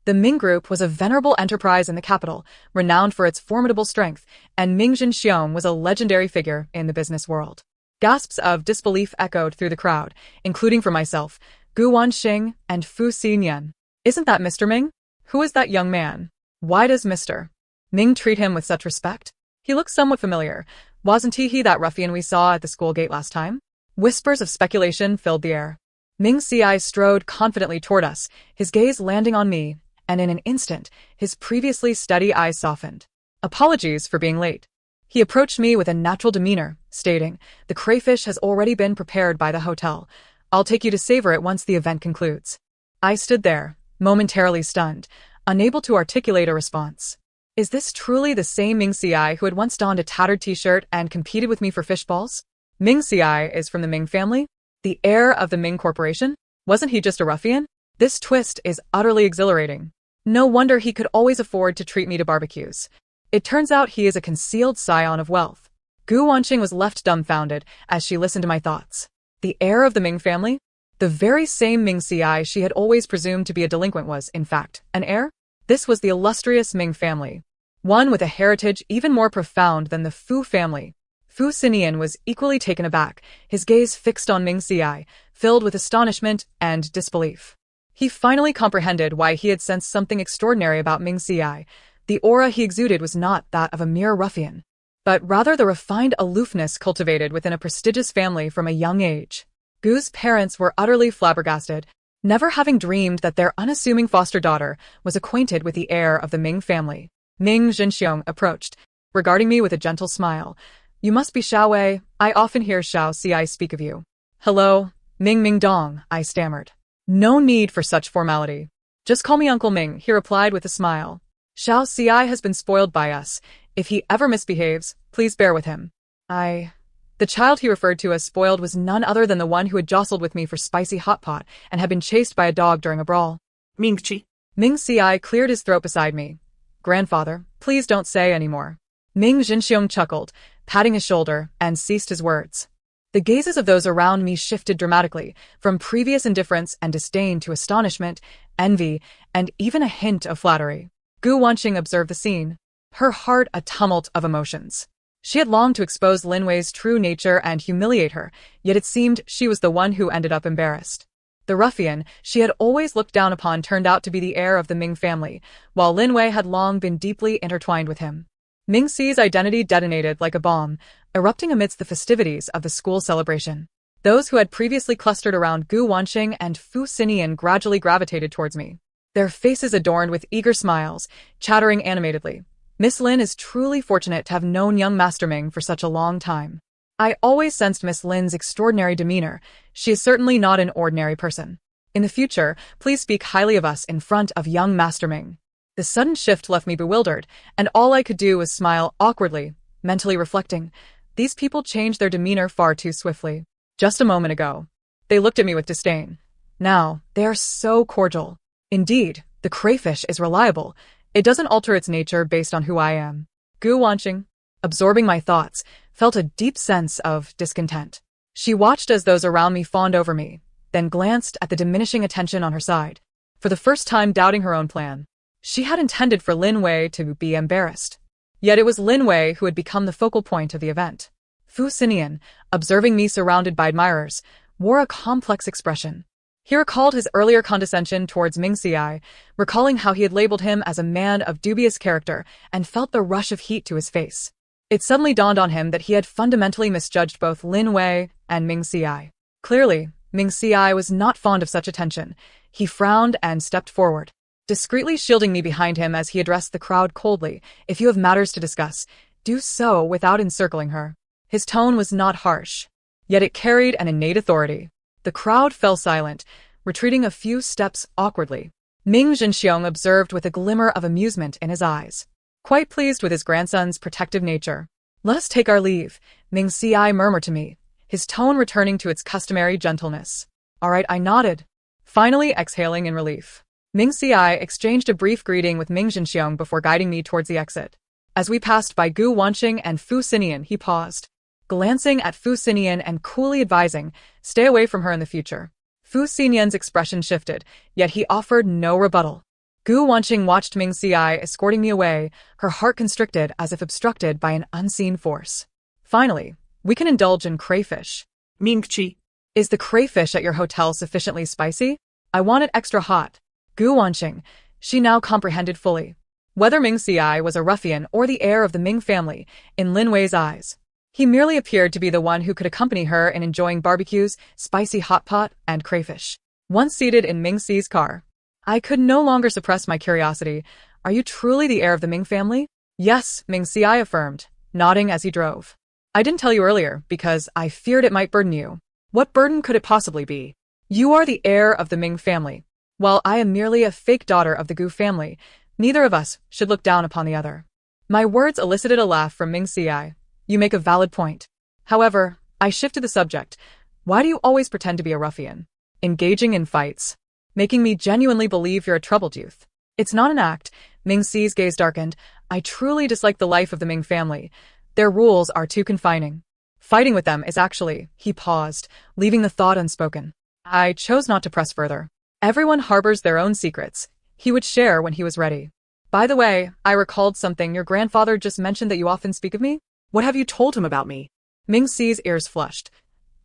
The Ming Group was a venerable enterprise in the capital, renowned for its formidable strength, and Ming Jinxiong was a legendary figure in the business world. Gasps of disbelief echoed through the crowd, including for myself, Gu Wanxing and Fu Xinyan. Isn't that Mr. Ming? Who is that young man? Why does Mr. Ming treat him with such respect? He looks somewhat familiar. Wasn't he that ruffian we saw at the school gate last time? Whispers of speculation filled the air. Ming Xiai strode confidently toward us, his gaze landing on me, and in an instant, his previously steady eyes softened. Apologies for being late. He approached me with a natural demeanor, stating, "The crayfish has already been prepared by the hotel. I'll take you to savor it once the event concludes." I stood there, momentarily stunned, unable to articulate a response. Is this truly the same Ming Xiai who had once donned a tattered t-shirt and competed with me for fish balls? Ming Xiai is from the Ming family? The heir of the Ming Corporation? Wasn't he just a ruffian? This twist is utterly exhilarating. No wonder he could always afford to treat me to barbecues. It turns out he is a concealed scion of wealth. Gu Wanqing was left dumbfounded as she listened to my thoughts. The heir of the Ming family? The very same Ming Xiai she had always presumed to be a delinquent was, in fact, an heir? This was the illustrious Ming family. One with a heritage even more profound than the Fu family. Fu Xinyan was equally taken aback, his gaze fixed on Ming Xiai, filled with astonishment and disbelief. He finally comprehended why he had sensed something extraordinary about Ming Xiai. The aura he exuded was not that of a mere ruffian, but rather the refined aloofness cultivated within a prestigious family from a young age. Gu's parents were utterly flabbergasted, never having dreamed that their unassuming foster daughter was acquainted with the heir of the Ming family. Ming Jinxiong approached, regarding me with a gentle smile. "You must be Xiao Wei. I often hear Xiao Xi speak of you." "Hello, Ming Dong," I stammered. "No need for such formality. Just call me Uncle Ming," he replied with a smile. "Xiao Xi has been spoiled by us. If he ever misbehaves, please bear with him." The child he referred to as spoiled was none other than the one who had jostled with me for spicy hot pot and had been chased by a dog during a brawl. Ming-chi. Ming Xiai cleared his throat beside me. "Grandfather, please don't say any more." Ming Jinxiong chuckled, patting his shoulder, and ceased his words. The gazes of those around me shifted dramatically, from previous indifference and disdain to astonishment, envy, and even a hint of flattery. Gu Wanqing observed the scene, her heart a tumult of emotions. She had longed to expose Lin Wei's true nature and humiliate her, yet it seemed she was the one who ended up embarrassed. The ruffian she had always looked down upon turned out to be the heir of the Ming family, while Lin Wei had long been deeply intertwined with him. Ming Xi's identity detonated like a bomb, erupting amidst the festivities of the school celebration. Those who had previously clustered around Gu Wanqing and Fu Xinyan gradually gravitated towards me, their faces adorned with eager smiles, chattering animatedly. "Miss Lin is truly fortunate to have known young Master Ming for such a long time. I always sensed Miss Lin's extraordinary demeanor. She is certainly not an ordinary person. In the future, please speak highly of us in front of young Master Ming." The sudden shift left me bewildered, and all I could do was smile awkwardly, mentally reflecting, these people changed their demeanor far too swiftly. Just a moment ago, they looked at me with disdain. Now, they are so cordial. Indeed, the crayfish is reliable. It doesn't alter its nature based on who I am. Gu Wanqing, absorbing my thoughts, felt a deep sense of discontent. She watched as those around me fawned over me, then glanced at the diminishing attention on her side, for the first time doubting her own plan. She had intended for Lin Wei to be embarrassed. Yet it was Lin Wei who had become the focal point of the event. Fu Xinyan, observing me surrounded by admirers, wore a complex expression. He recalled his earlier condescension towards Ming Xiai, recalling how he had labeled him as a man of dubious character, and felt the rush of heat to his face. It suddenly dawned on him that he had fundamentally misjudged both Lin Wei and Ming Xiai. Clearly, Ming Xiai was not fond of such attention. He frowned and stepped forward, discreetly shielding me behind him as he addressed the crowd coldly. "If you have matters to discuss, do so without encircling her." His tone was not harsh, yet it carried an innate authority. The crowd fell silent, retreating a few steps awkwardly. Ming Jinxiong observed with a glimmer of amusement in his eyes, quite pleased with his grandson's protective nature. "Let us take our leave," Ming Xiai murmured to me, his tone returning to its customary gentleness. "All right," I nodded, finally exhaling in relief. Ming Xiai exchanged a brief greeting with Ming Jinxiong before guiding me towards the exit. As we passed by Gu Wanqing and Fu Xinyan, he paused, glancing at Fu Xinyan and coolly advising, "Stay away from her in the future." Fu Xinyan's expression shifted, yet he offered no rebuttal. Gu Wanqing watched Ming Si escorting me away, her heart constricted as if obstructed by an unseen force. Finally, we can indulge in crayfish. Ming-chi. Is the crayfish at your hotel sufficiently spicy? I want it extra hot. Gu Wanqing, she now comprehended fully. Whether Ming Si was a ruffian or the heir of the Ming family, in Lin Wei's eyes, he merely appeared to be the one who could accompany her in enjoying barbecues, spicy hot pot, and crayfish. Once seated in Ming Si's car, I could no longer suppress my curiosity. Are you truly the heir of the Ming family? Yes, Ming Si affirmed, nodding as he drove. I didn't tell you earlier because I feared it might burden you. What burden could it possibly be? You are the heir of the Ming family. While I am merely a fake daughter of the Gu family, neither of us should look down upon the other. My words elicited a laugh from Ming Si. You make a valid point. However, I shifted the subject. Why do you always pretend to be a ruffian? Engaging in fights. Making me genuinely believe you're a troubled youth. It's not an act. Ming Si's gaze darkened. I truly dislike the life of the Ming family. Their rules are too confining. Fighting with them is actually, he paused, leaving the thought unspoken. I chose not to press further. Everyone harbors their own secrets. He would share when he was ready. By the way, I recalled something your grandfather just mentioned that you often speak of me. What have you told him about me? Ming Si's ears flushed.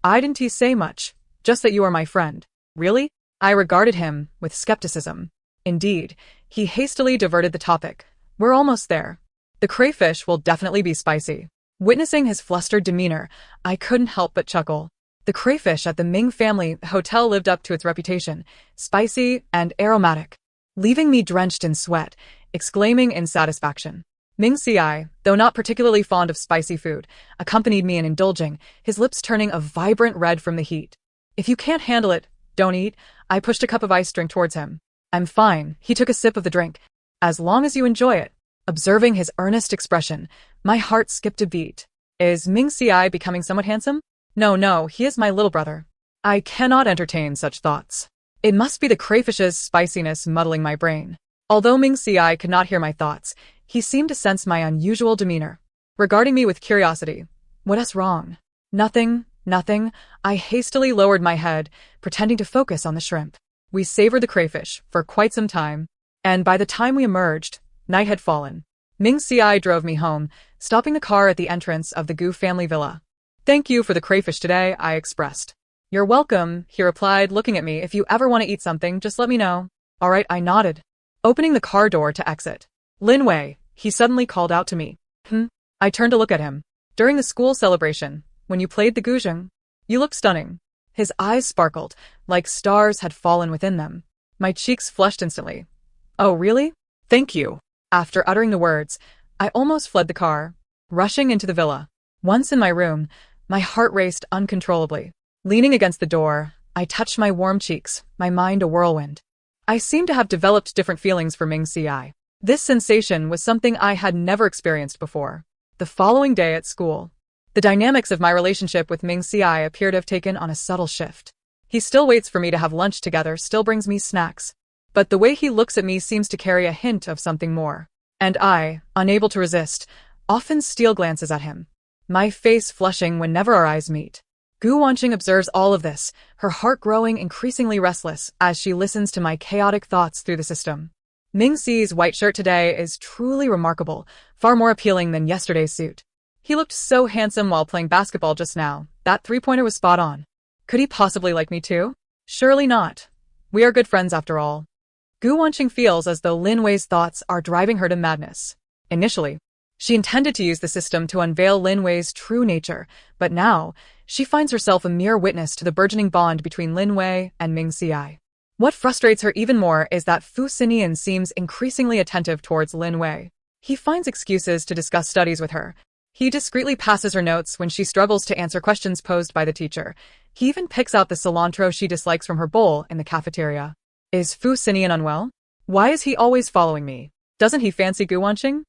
I didn't say much, just that you are my friend. Really? I regarded him with skepticism. Indeed, he hastily diverted the topic. We're almost there. The crayfish will definitely be spicy. Witnessing his flustered demeanor, I couldn't help but chuckle. The crayfish at the Ming family hotel lived up to its reputation, spicy and aromatic, leaving me drenched in sweat, exclaiming in satisfaction. Ming Si, though not particularly fond of spicy food, accompanied me in indulging, his lips turning a vibrant red from the heat. If you can't handle it, don't eat. I pushed a cup of iced drink towards him. I'm fine. He took a sip of the drink. As long as you enjoy it. Observing his earnest expression, my heart skipped a beat. Is Ming Si becoming somewhat handsome? No, he is my little brother. I cannot entertain such thoughts. It must be the crayfish's spiciness muddling my brain. Although Ming Si could not hear my thoughts, he seemed to sense my unusual demeanor. Regarding me with curiosity. What is wrong? Nothing. I hastily lowered my head, pretending to focus on the shrimp. We savored the crayfish for quite some time, and by the time we emerged, night had fallen. Ming Si drove me home, stopping the car at the entrance of the Gu family villa. Thank you for the crayfish today, I expressed. You're welcome, he replied, looking at me. If you ever want to eat something, just let me know. All right, I nodded. Opening the car door to exit. Lin Wei, he suddenly called out to me. I turned to look at him. During the school celebration, when you played the guzheng, you looked stunning. His eyes sparkled, like stars had fallen within them. My cheeks flushed instantly. Oh, really? Thank you. After uttering the words, I almost fled the car, rushing into the villa. Once in my room, my heart raced uncontrollably. Leaning against the door, I touched my warm cheeks, my mind a whirlwind. I seemed to have developed different feelings for Ming Si. This sensation was something I had never experienced before. The following day at school, the dynamics of my relationship with Ming Si appear to have taken on a subtle shift. He still waits for me to have lunch together, still brings me snacks. But the way he looks at me seems to carry a hint of something more. And I, unable to resist, often steal glances at him, my face flushing whenever our eyes meet. Gu Wanqing observes all of this, her heart growing increasingly restless as she listens to my chaotic thoughts through the system. Ming Si's white shirt today is truly remarkable, far more appealing than yesterday's suit. He looked so handsome while playing basketball just now. That three-pointer was spot on. Could he possibly like me too? Surely not. We are good friends after all. Gu Wanqing feels as though Lin Wei's thoughts are driving her to madness. Initially, she intended to use the system to unveil Lin Wei's true nature, but now, she finds herself a mere witness to the burgeoning bond between Lin Wei and Ming Si. What frustrates her even more is that Fu Xinian seems increasingly attentive towards Lin Wei. He finds excuses to discuss studies with her. He discreetly passes her notes when she struggles to answer questions posed by the teacher. He even picks out the cilantro she dislikes from her bowl in the cafeteria. Is Fu Xinian unwell? Why is he always following me? Doesn't he fancy Gu Wanqing?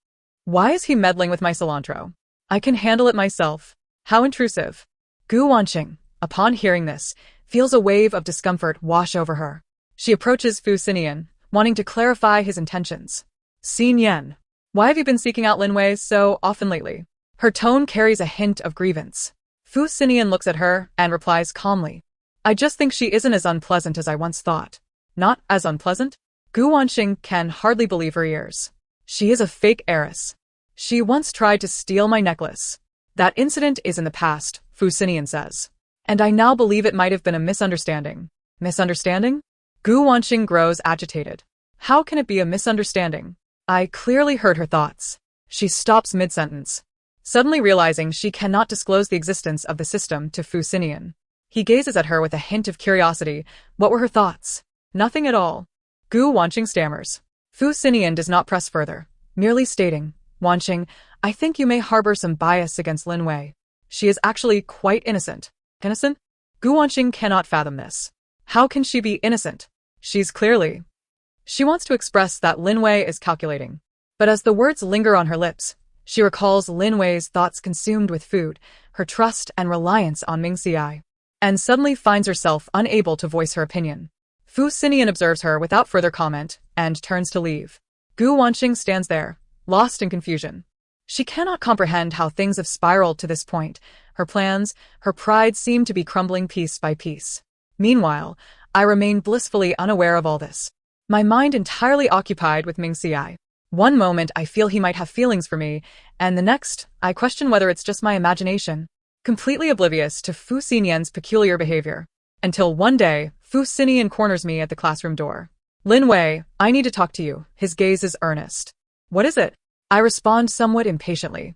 Why is he meddling with my cilantro? I can handle it myself. How intrusive. Gu Wanqing, upon hearing this, feels a wave of discomfort wash over her. She approaches Fu Xinian, wanting to clarify his intentions. Xin Yan, why have you been seeking out Lin Wei so often lately? Her tone carries a hint of grievance. Fu Xinian looks at her and replies calmly. I just think she isn't as unpleasant as I once thought. Not as unpleasant? Gu Wanqing can hardly believe her ears. She is a fake heiress. She once tried to steal my necklace. That incident is in the past, Fu Xinian says. And I now believe it might have been a misunderstanding. Misunderstanding? Gu Wanqing grows agitated. How can it be a misunderstanding? I clearly heard her thoughts. She stops mid-sentence, suddenly realizing she cannot disclose the existence of the system to Fu Xinian. He gazes at her with a hint of curiosity. What were her thoughts? Nothing at all. Gu Wanqing stammers. Fu Xinian does not press further, merely stating, Wanqing, I think you may harbor some bias against Lin Wei. She is actually quite innocent. Innocent? Gu Wanqing cannot fathom this. How can she be innocent? She's clearly... She wants to express that Lin Wei is calculating. But as the words linger on her lips, she recalls Lin Wei's thoughts consumed with food, her trust and reliance on Ming Xi, and suddenly finds herself unable to voice her opinion. Fu Xinian observes her without further comment and turns to leave. Gu Wanqing stands there, lost in confusion. She cannot comprehend how things have spiraled to this point. Her plans, her pride seem to be crumbling piece by piece. Meanwhile, I remain blissfully unaware of all this. My mind entirely occupied with Ming Xi. One moment I feel he might have feelings for me, and the next, I question whether it's just my imagination. Completely oblivious to Fu Xinian's peculiar behavior. Until one day, Fu Xinian corners me at the classroom door. Lin Wei, I need to talk to you. His gaze is earnest. What is it? I respond somewhat impatiently.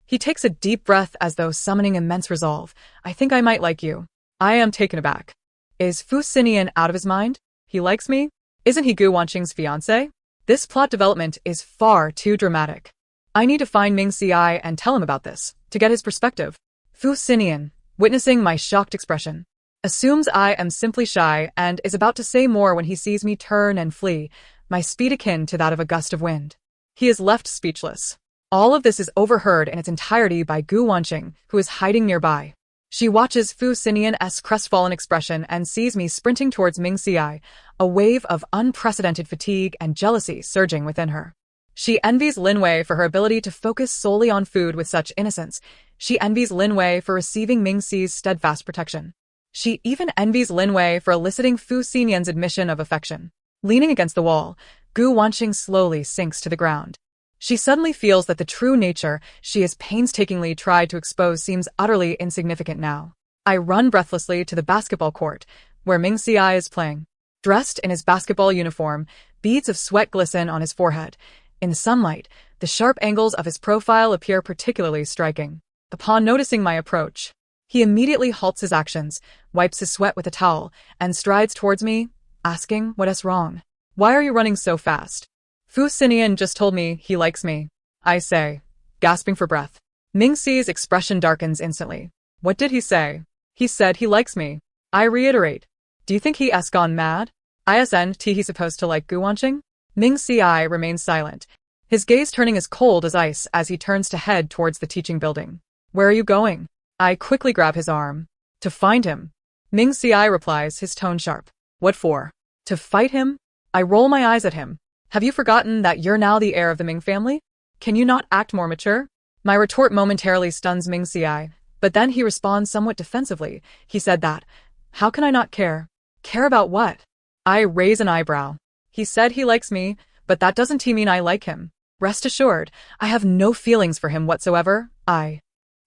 He takes a deep breath as though summoning immense resolve. I think I might like you. I am taken aback. Is Fu Xinian out of his mind? He likes me? Isn't he Gu Wanqing's fiancé? This plot development is far too dramatic. I need to find Ming Xi and tell him about this, to get his perspective. Fu Xinian, witnessing my shocked expression, assumes I am simply shy and is about to say more when he sees me turn and flee, my speed akin to that of a gust of wind. He is left speechless. All of this is overheard in its entirety by Gu Wanqing, who is hiding nearby. She watches Fu Xinian's crestfallen expression and sees me sprinting towards Ming Xi, a wave of unprecedented fatigue and jealousy surging within her. She envies Lin Wei for her ability to focus solely on food with such innocence. She envies Lin Wei for receiving Ming Xi's steadfast protection. She even envies Lin Wei for eliciting Fu Xinian's admission of affection. Leaning against the wall, Gu Wanqing slowly sinks to the ground. She suddenly feels that the true nature she has painstakingly tried to expose seems utterly insignificant now. I run breathlessly to the basketball court, where Ming Xi is playing. Dressed in his basketball uniform, beads of sweat glisten on his forehead. In the sunlight, the sharp angles of his profile appear particularly striking. Upon noticing my approach, he immediately halts his actions, wipes his sweat with a towel, and strides towards me, asking what is wrong. Why are you running so fast? Fu Xinian just told me he likes me, I say, gasping for breath. Ming Xi's expression darkens instantly. What did he say? He said he likes me. I reiterate. Do you think he has gone mad? Isn't he supposed to like Gu Wanqing? Ming Xi remains silent, his gaze turning as cold as ice as he turns to head towards the teaching building. Where are you going? I quickly grab his arm. To find him. Ming Xi replies, his tone sharp. What for? To fight him? I roll my eyes at him. Have you forgotten that you're now the heir of the Ming family? Can you not act more mature? My retort momentarily stuns Ming Xi, but then he responds somewhat defensively. He said that. How can I not care? Care about what? I raise an eyebrow. He said he likes me, but that doesn't mean I like him. Rest assured, I have no feelings for him whatsoever.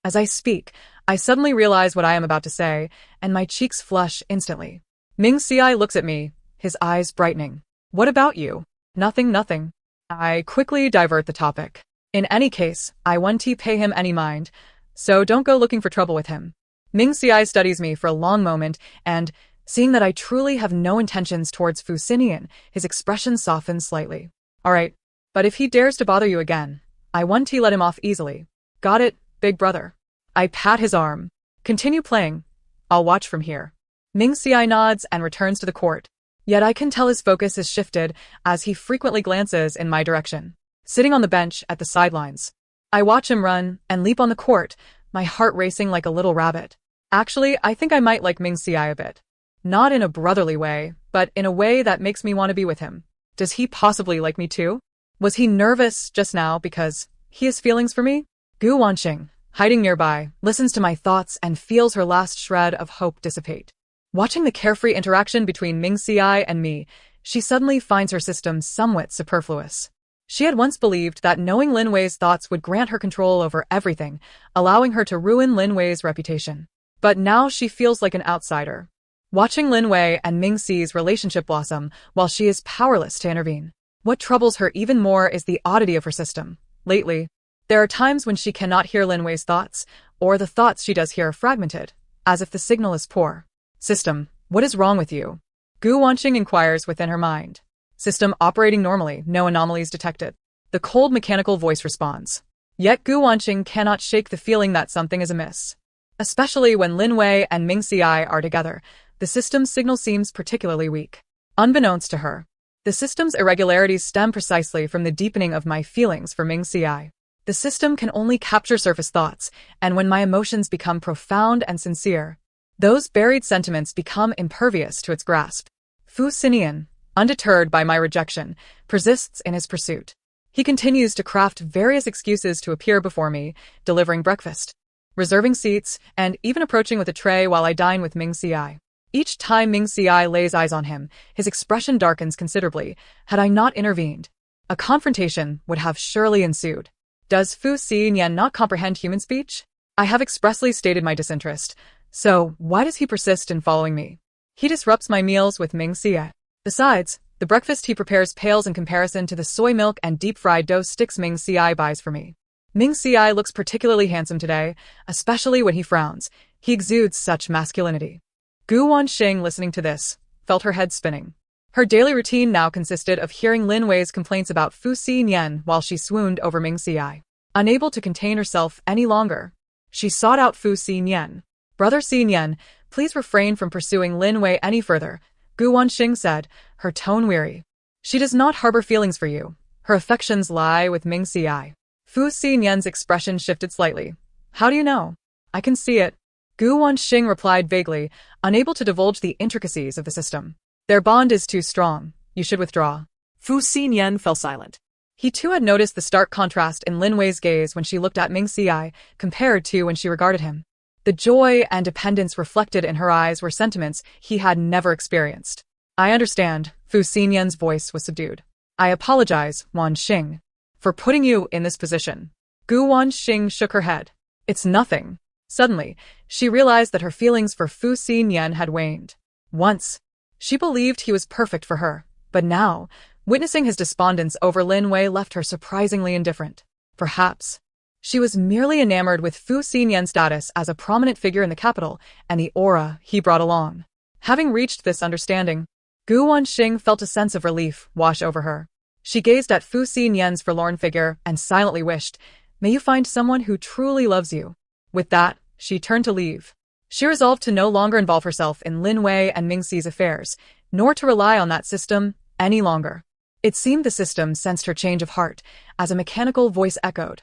As I speak, I suddenly realize what I am about to say, and my cheeks flush instantly. Ming Xi looks at me, his eyes brightening. What about you? Nothing. I quickly divert the topic. In any case, I won't pay him any mind, so don't go looking for trouble with him. Ming Xi studies me for a long moment, and, seeing that I truly have no intentions towards Fu Xinian, his expression softens slightly. All right, but if he dares to bother you again, I won't let him off easily. Got it, big brother. I pat his arm. Continue playing. I'll watch from here. Ming Xi nods and returns to the court. Yet I can tell his focus has shifted as he frequently glances in my direction, sitting on the bench at the sidelines. I watch him run and leap on the court, my heart racing like a little rabbit. Actually, I think I might like Ming Xi a bit. Not in a brotherly way, but in a way that makes me want to be with him. Does he possibly like me too? Was he nervous just now because he has feelings for me? Gu Wanqing, hiding nearby, listens to my thoughts and feels her last shred of hope dissipate. Watching the carefree interaction between Ming Xi and me, she suddenly finds her system somewhat superfluous. She had once believed that knowing Lin Wei's thoughts would grant her control over everything, allowing her to ruin Lin Wei's reputation. But now she feels like an outsider, watching Lin Wei and Ming Xi's relationship blossom while she is powerless to intervene. What troubles her even more is the oddity of her system. Lately, there are times when she cannot hear Lin Wei's thoughts, or the thoughts she does hear are fragmented, as if the signal is poor. System, what is wrong with you? Gu Wanqing inquires within her mind. System operating normally, no anomalies detected. The cold mechanical voice responds. Yet Gu Wanqing cannot shake the feeling that something is amiss. Especially when Lin Wei and Ming Xi are together, the system's signal seems particularly weak. Unbeknownst to her, the system's irregularities stem precisely from the deepening of my feelings for Ming Xi. The system can only capture surface thoughts, and when my emotions become profound and sincere, those buried sentiments become impervious to its grasp. Fu Xinian, undeterred by my rejection, persists in his pursuit. He continues to craft various excuses to appear before me, delivering breakfast, reserving seats, and even approaching with a tray while I dine with Ming Xi. Each time Ming Xi lays eyes on him, his expression darkens considerably. Had I not intervened, a confrontation would have surely ensued. Does Fu Xinian not comprehend human speech? I have expressly stated my disinterest, so why does he persist in following me? He disrupts my meals with Ming Xi. Besides, the breakfast he prepares pales in comparison to the soy milk and deep-fried dough sticks Ming Xi buys for me. Ming Xi looks particularly handsome today, especially when he frowns. He exudes such masculinity. Gu Wanqing, listening to this, felt her head spinning. Her daily routine now consisted of hearing Lin Wei's complaints about Fu Xinian while she swooned over Ming Xi. Unable to contain herself any longer, she sought out Fu Xinian. Brother Xinian, please refrain from pursuing Lin Wei any further, Gu Wanqing said, her tone weary. She does not harbor feelings for you. Her affections lie with Ming Xi. Fu Xinian's expression shifted slightly. How do you know? I can see it. Gu Wanqing replied vaguely, unable to divulge the intricacies of the system. Their bond is too strong. You should withdraw. Fu Xinian fell silent. He too had noticed the stark contrast in Lin Wei's gaze when she looked at Ming Xi compared to when she regarded him. The joy and dependence reflected in her eyes were sentiments he had never experienced. I understand, Fu Xinian's voice was subdued. I apologize, Wanqing, for putting you in this position. Gu Wanqing shook her head. It's nothing. Suddenly, she realized that her feelings for Fu Xinian had waned. Once, she believed he was perfect for her, but now, witnessing his despondence over Lin Wei left her surprisingly indifferent. Perhaps she was merely enamored with Fu Xinian's status as a prominent figure in the capital and the aura he brought along. Having reached this understanding, Gu Wanqing felt a sense of relief wash over her. She gazed at Fu Xinian's forlorn figure and silently wished, "May you find someone who truly loves you." With that, she turned to leave. She resolved to no longer involve herself in Lin Wei and Ming Xi's affairs, nor to rely on that system any longer. It seemed the system sensed her change of heart, as a mechanical voice echoed.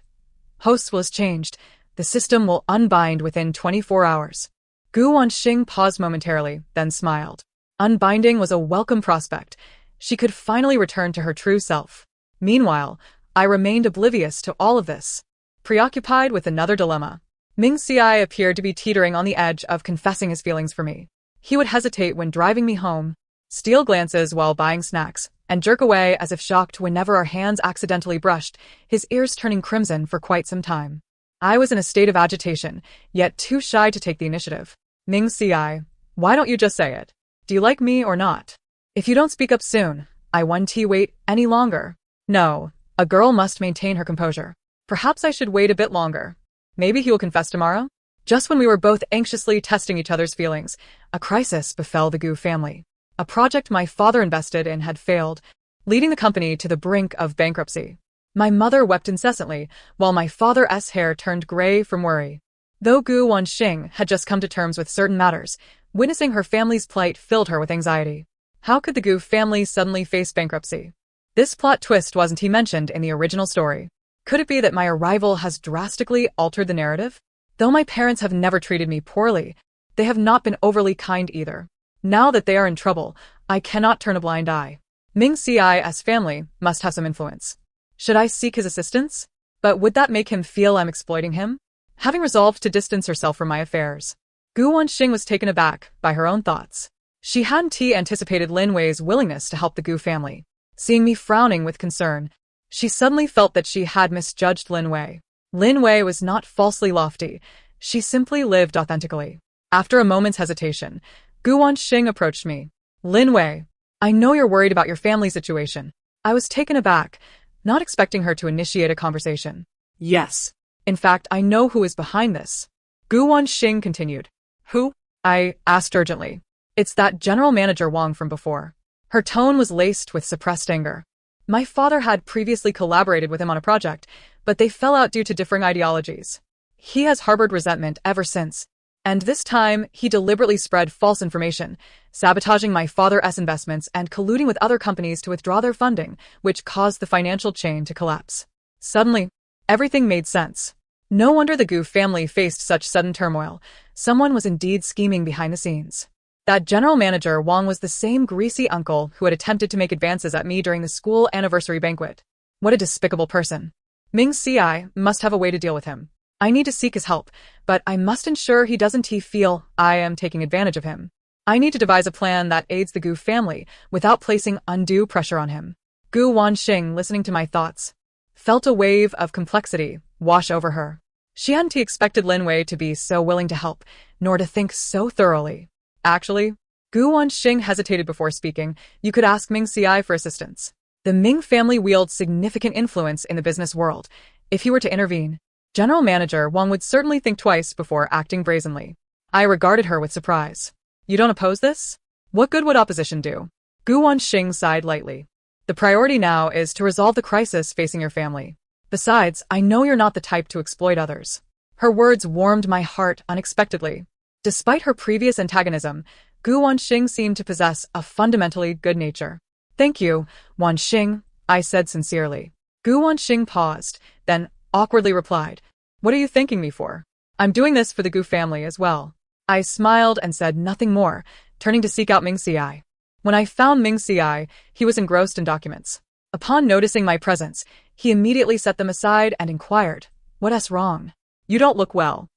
Host was changed. The system will unbind within 24 hours. Gu Wanqing paused momentarily, then smiled. Unbinding was a welcome prospect. She could finally return to her true self. Meanwhile, I remained oblivious to all of this, preoccupied with another dilemma. Ming Xi appeared to be teetering on the edge of confessing his feelings for me. He would hesitate when driving me home, steal glances while buying snacks, and jerk away as if shocked whenever our hands accidentally brushed, his ears turning crimson for quite some time. I was in a state of agitation, yet too shy to take the initiative. Ming Xi, why don't you just say it? Do you like me or not? If you don't speak up soon, I won't wait any longer. No, a girl must maintain her composure. Perhaps I should wait a bit longer. Maybe he will confess tomorrow? Just when we were both anxiously testing each other's feelings, a crisis befell the Gu family. A project my father invested in had failed, leading the company to the brink of bankruptcy. My mother wept incessantly, while my father's hair turned gray from worry. Though Gu Wanqing had just come to terms with certain matters, witnessing her family's plight filled her with anxiety. How could the Gu family suddenly face bankruptcy? This plot twist wasn't mentioned in the original story. Could it be that my arrival has drastically altered the narrative? Though my parents have never treated me poorly, they have not been overly kind either. Now that they are in trouble, I cannot turn a blind eye. Ming Xi's family must have some influence. Should I seek his assistance? But would that make him feel I'm exploiting him? Having resolved to distance herself from my affairs, Gu Wanqing was taken aback by her own thoughts. She hadn't anticipated Lin Wei's willingness to help the Gu family. Seeing me frowning with concern, she suddenly felt that she had misjudged Lin Wei. Lin Wei was not falsely lofty. She simply lived authentically. After a moment's hesitation, Gu Wanxing approached me. Lin Wei, I know you're worried about your family situation. I was taken aback, not expecting her to initiate a conversation. Yes. In fact, I know who is behind this. Gu Wanxing continued. Who? I asked urgently. It's that general manager Wang from before. Her tone was laced with suppressed anger. My father had previously collaborated with him on a project, but they fell out due to differing ideologies. He has harbored resentment ever since, and this time he deliberately spread false information, sabotaging my father's investments and colluding with other companies to withdraw their funding, which caused the financial chain to collapse. Suddenly, everything made sense. No wonder the Gu family faced such sudden turmoil. Someone was indeed scheming behind the scenes. That general manager Wang was the same greasy uncle who had attempted to make advances at me during the school anniversary banquet. What a despicable person. Ming Ci must have a way to deal with him. I need to seek his help, but I must ensure he doesn't feel I am taking advantage of him. I need to devise a plan that aids the Gu family without placing undue pressure on him. Gu Wanxing, listening to my thoughts, felt a wave of complexity wash over her. She hadn't expected Lin Wei to be so willing to help, nor to think so thoroughly. Actually, Gu Wanxing hesitated before speaking. You could ask Ming Ci for assistance. The Ming family wields significant influence in the business world. If he were to intervene, General Manager Wang would certainly think twice before acting brazenly. I regarded her with surprise. You don't oppose this? What good would opposition do? Gu Wanxing sighed lightly. The priority now is to resolve the crisis facing your family. Besides, I know you're not the type to exploit others. Her words warmed my heart unexpectedly. Despite her previous antagonism, Gu Wanxing seemed to possess a fundamentally good nature. Thank you, Wanxing, I said sincerely. Gu Wanxing paused, then awkwardly replied, What are you thanking me for? I'm doing this for the Gu family as well. I smiled and said nothing more, turning to seek out Ming Ci. When I found Ming Ci, he was engrossed in documents. Upon noticing my presence, he immediately set them aside and inquired, What's wrong? You don't look well.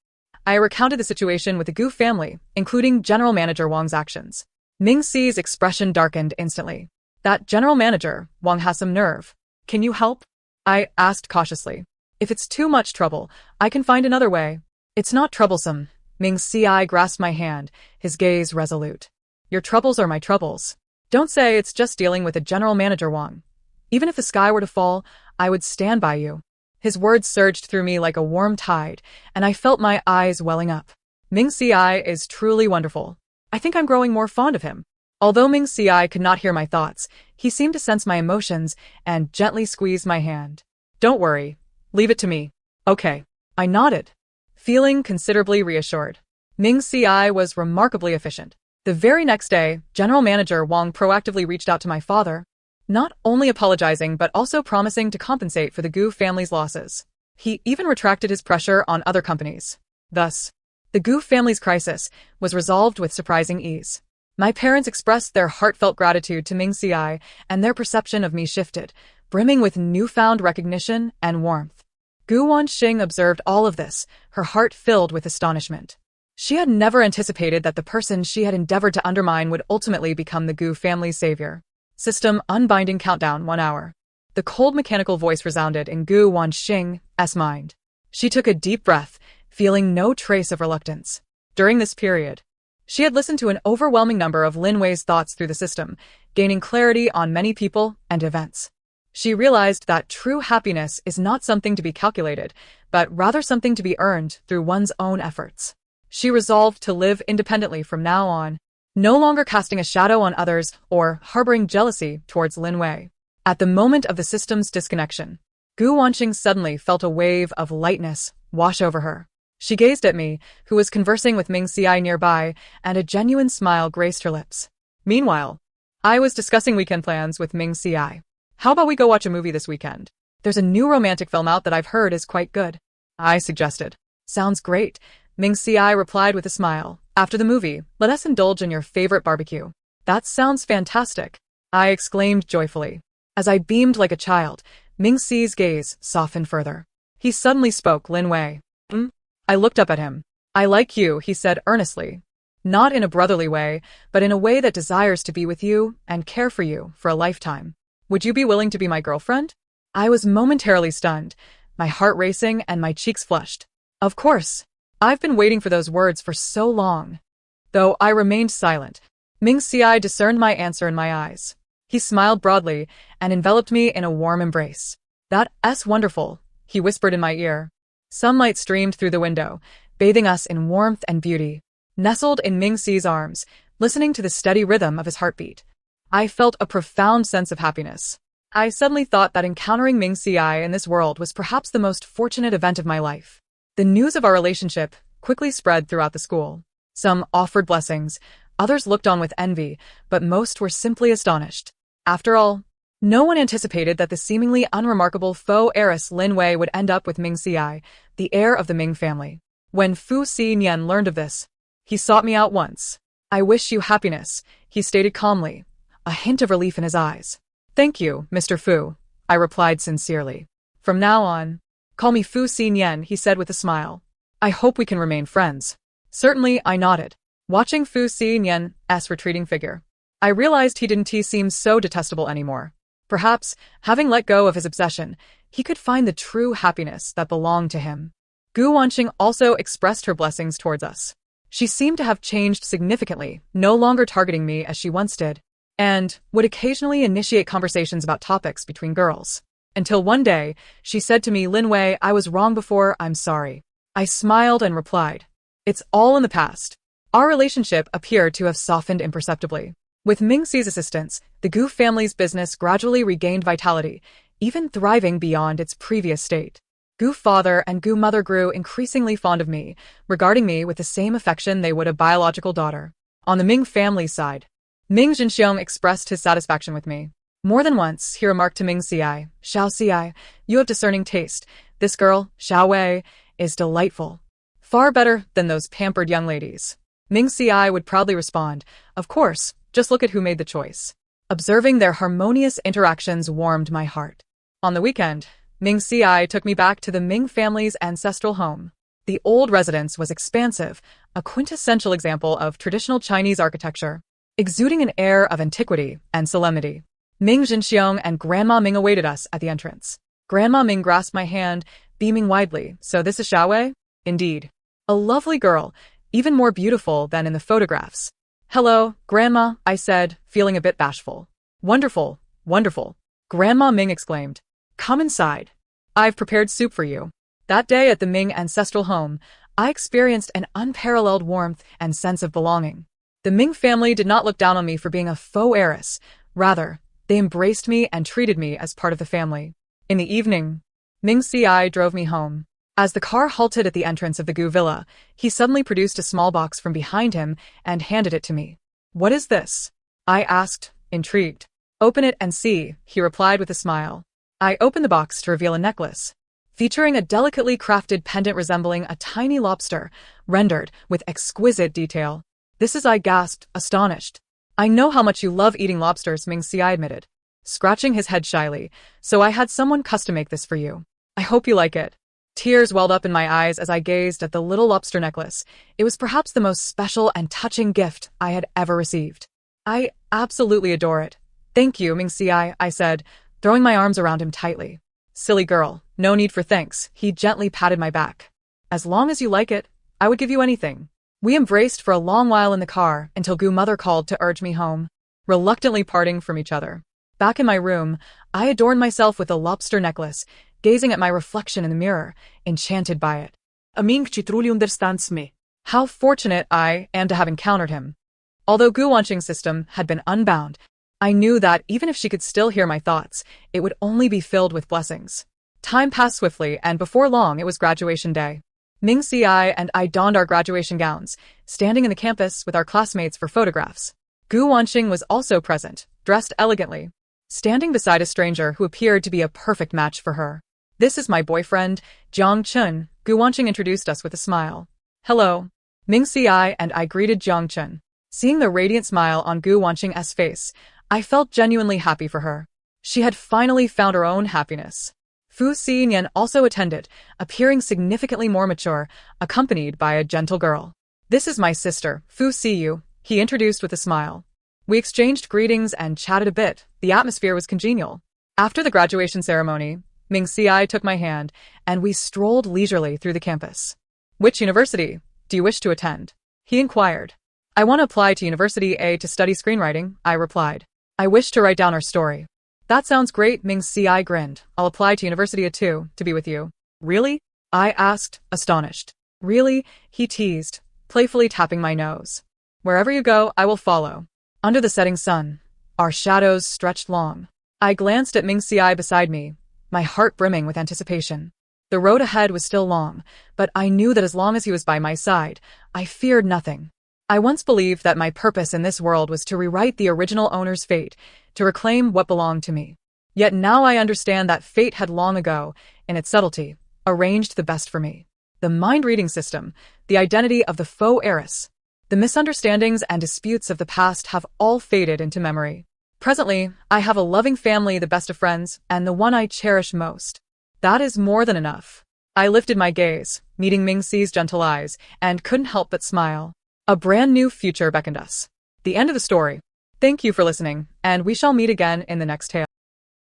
I recounted the situation with the Gu family, including General Manager Wang's actions. Ming Ci's expression darkened instantly. That General Manager, Wang has some nerve. Can you help? I asked cautiously. If it's too much trouble, I can find another way. It's not troublesome. Ming Ci grasped my hand, his gaze resolute. Your troubles are my troubles. Don't say it's just dealing with a General Manager Wang. Even if the sky were to fall, I would stand by you. His words surged through me like a warm tide, and I felt my eyes welling up. Ming Ci is truly wonderful. I think I'm growing more fond of him. Although Ming Ci could not hear my thoughts, he seemed to sense my emotions and gently squeezed my hand. Don't worry. Leave it to me. Okay. I nodded, feeling considerably reassured. Ming Ci was remarkably efficient. The very next day, General Manager Wang proactively reached out to my father, not only apologizing but also promising to compensate for the Gu family's losses. He even retracted his pressure on other companies. Thus, the Gu family's crisis was resolved with surprising ease. My parents expressed their heartfelt gratitude to Ming Ci, and their perception of me shifted, brimming with newfound recognition and warmth. Gu Wanxing observed all of this, her heart filled with astonishment. She had never anticipated that the person she had endeavored to undermine would ultimately become the Gu family's savior. System unbinding countdown 1 hour. The cold mechanical voice resounded in Gu Wanxing's mind. She took a deep breath, feeling no trace of reluctance. During this period, she had listened to an overwhelming number of Lin Wei's thoughts through the system, gaining clarity on many people and events. She realized that true happiness is not something to be calculated, but rather something to be earned through one's own efforts. She resolved to live independently from now on, no longer casting a shadow on others or harboring jealousy towards Lin Wei. At the moment of the system's disconnection, Gu Wanxing suddenly felt a wave of lightness wash over her. She gazed at me, who was conversing with Ming Ci nearby, and a genuine smile graced her lips. Meanwhile, I was discussing weekend plans with Ming Ci. How about we go watch a movie this weekend? There's a new romantic film out that I've heard is quite good. I suggested. Sounds great. Ming Ci replied with a smile. After the movie, let us indulge in your favorite barbecue. That sounds fantastic, I exclaimed joyfully. As I beamed like a child, Ming Ci's gaze softened further. He suddenly spoke Lin Wei. I looked up at him. I like you, he said earnestly. Not in a brotherly way, but in a way that desires to be with you and care for you for a lifetime. Would you be willing to be my girlfriend? I was momentarily stunned, my heart racing and my cheeks flushed. Of course. I've been waiting for those words for so long. Though I remained silent, Ming Xiai discerned my answer in my eyes. He smiled broadly and enveloped me in a warm embrace. "That's wonderful," he whispered in my ear. Sunlight streamed through the window, bathing us in warmth and beauty. Nestled in Ming Xi's arms, listening to the steady rhythm of his heartbeat, I felt a profound sense of happiness. I suddenly thought that encountering Ming Xiai in this world was perhaps the most fortunate event of my life. The news of our relationship quickly spread throughout the school. Some offered blessings, others looked on with envy, but most were simply astonished. After all, no one anticipated that the seemingly unremarkable faux heiress Lin Wei would end up with Ming Xiai, the heir of the Ming family. When Fu Xinian learned of this, he sought me out once. "I wish you happiness," he stated calmly, a hint of relief in his eyes. "Thank you, Mr. Fu," I replied sincerely. "From now on, call me Fu Xinian," he said with a smile. "I hope we can remain friends." Certainly, I nodded, watching Fu Xinian's retreating figure. I realized he didn't seem so detestable anymore. Perhaps, having let go of his obsession, he could find the true happiness that belonged to him. Gu Wanqing also expressed her blessings towards us. She seemed to have changed significantly, no longer targeting me as she once did, and would occasionally initiate conversations about topics between girls. Until one day, she said to me, "Lin Wei, I was wrong before, I'm sorry." I smiled and replied, "It's all in the past." Our relationship appeared to have softened imperceptibly. With Ming Xi's assistance, the Gu family's business gradually regained vitality, even thriving beyond its previous state. Gu father and Gu mother grew increasingly fond of me, regarding me with the same affection they would a biological daughter. On the Ming family's side, Ming Jinxiong expressed his satisfaction with me. More than once, he remarked to Ming Xiai, "Xiao Xiai, you have discerning taste. This girl, Xiao Wei, is delightful. Far better than those pampered young ladies." Ming Xiai would proudly respond, "Of course, just look at who made the choice." Observing their harmonious interactions warmed my heart. On the weekend, Ming Xiai took me back to the Ming family's ancestral home. The old residence was expansive, a quintessential example of traditional Chinese architecture, exuding an air of antiquity and solemnity. Ming Jinxiong and Grandma Ming awaited us at the entrance. Grandma Ming grasped my hand, beaming widely. "So this is Xiao Wei?" "Indeed. A lovely girl, even more beautiful than in the photographs." "Hello, Grandma," I said, feeling a bit bashful. "Wonderful, wonderful," Grandma Ming exclaimed. "Come inside. I've prepared soup for you." That day at the Ming ancestral home, I experienced an unparalleled warmth and sense of belonging. The Ming family did not look down on me for being a faux heiress. Rather, they embraced me and treated me as part of the family. In the evening, Ming Xiai drove me home. As the car halted at the entrance of the Gu villa, he suddenly produced a small box from behind him and handed it to me. "What is this?" I asked, intrigued. "Open it and see," he replied with a smile. I opened the box to reveal a necklace, featuring a delicately crafted pendant resembling a tiny lobster, rendered with exquisite detail. "This is," I gasped, astonished. "I know how much you love eating lobsters," Ming Xiai admitted, scratching his head shyly, "so I had someone custom make this for you. I hope you like it." Tears welled up in my eyes as I gazed at the little lobster necklace. It was perhaps the most special and touching gift I had ever received. "I absolutely adore it. Thank you, Ming Xiai," I said, throwing my arms around him tightly. "Silly girl, no need for thanks," he gently patted my back. "As long as you like it, I would give you anything." We embraced for a long while in the car until Gu mother called to urge me home, reluctantly parting from each other. Back in my room, I adorned myself with a lobster necklace, gazing at my reflection in the mirror, enchanted by it. Ming Chi truly understands me. How fortunate I am to have encountered him. Although Gu Wanqing's system had been unbound, I knew that even if she could still hear my thoughts, it would only be filled with blessings. Time passed swiftly, and before long it was graduation day. Ming Xiai and I donned our graduation gowns, standing in the campus with our classmates for photographs. Gu Wanqing was also present, dressed elegantly, standing beside a stranger who appeared to be a perfect match for her. "This is my boyfriend, Jiang Chun," Gu Wanqing introduced us with a smile. "Hello." Ming Xiai and I greeted Jiang Chun. Seeing the radiant smile on Gu Wanqing's face, I felt genuinely happy for her. She had finally found her own happiness. Fu Xinian also attended, appearing significantly more mature, accompanied by a gentle girl. This is my sister, Fu Siyu, he introduced with a smile. We exchanged greetings and chatted a bit. The atmosphere was congenial. After the graduation ceremony, Ming Ci took my hand, and we strolled leisurely through the campus. Which university do you wish to attend? He inquired. I want to apply to University A to study screenwriting, I replied. I wish to write down our story. That sounds great, Ming Ci grinned. I'll apply to University A too, to be with you. Really? I asked, astonished. Really? He teased, playfully tapping my nose. Wherever you go, I will follow. Under the setting sun, our shadows stretched long. I glanced at Ming Ci beside me, my heart brimming with anticipation. The road ahead was still long, but I knew that as long as he was by my side, I feared nothing. I once believed that my purpose in this world was to rewrite the original owner's fate, to reclaim what belonged to me. Yet now I understand that fate had long ago, in its subtlety, arranged the best for me. The mind-reading system, the identity of the faux heiress, the misunderstandings and disputes of the past have all faded into memory. Presently, I have a loving family, the best of friends, and the one I cherish most. That is more than enough. I lifted my gaze, meeting Ming Ci's gentle eyes, and couldn't help but smile. A brand new future beckoned us. The end of the story. Thank you for listening, and we shall meet again in the next tale.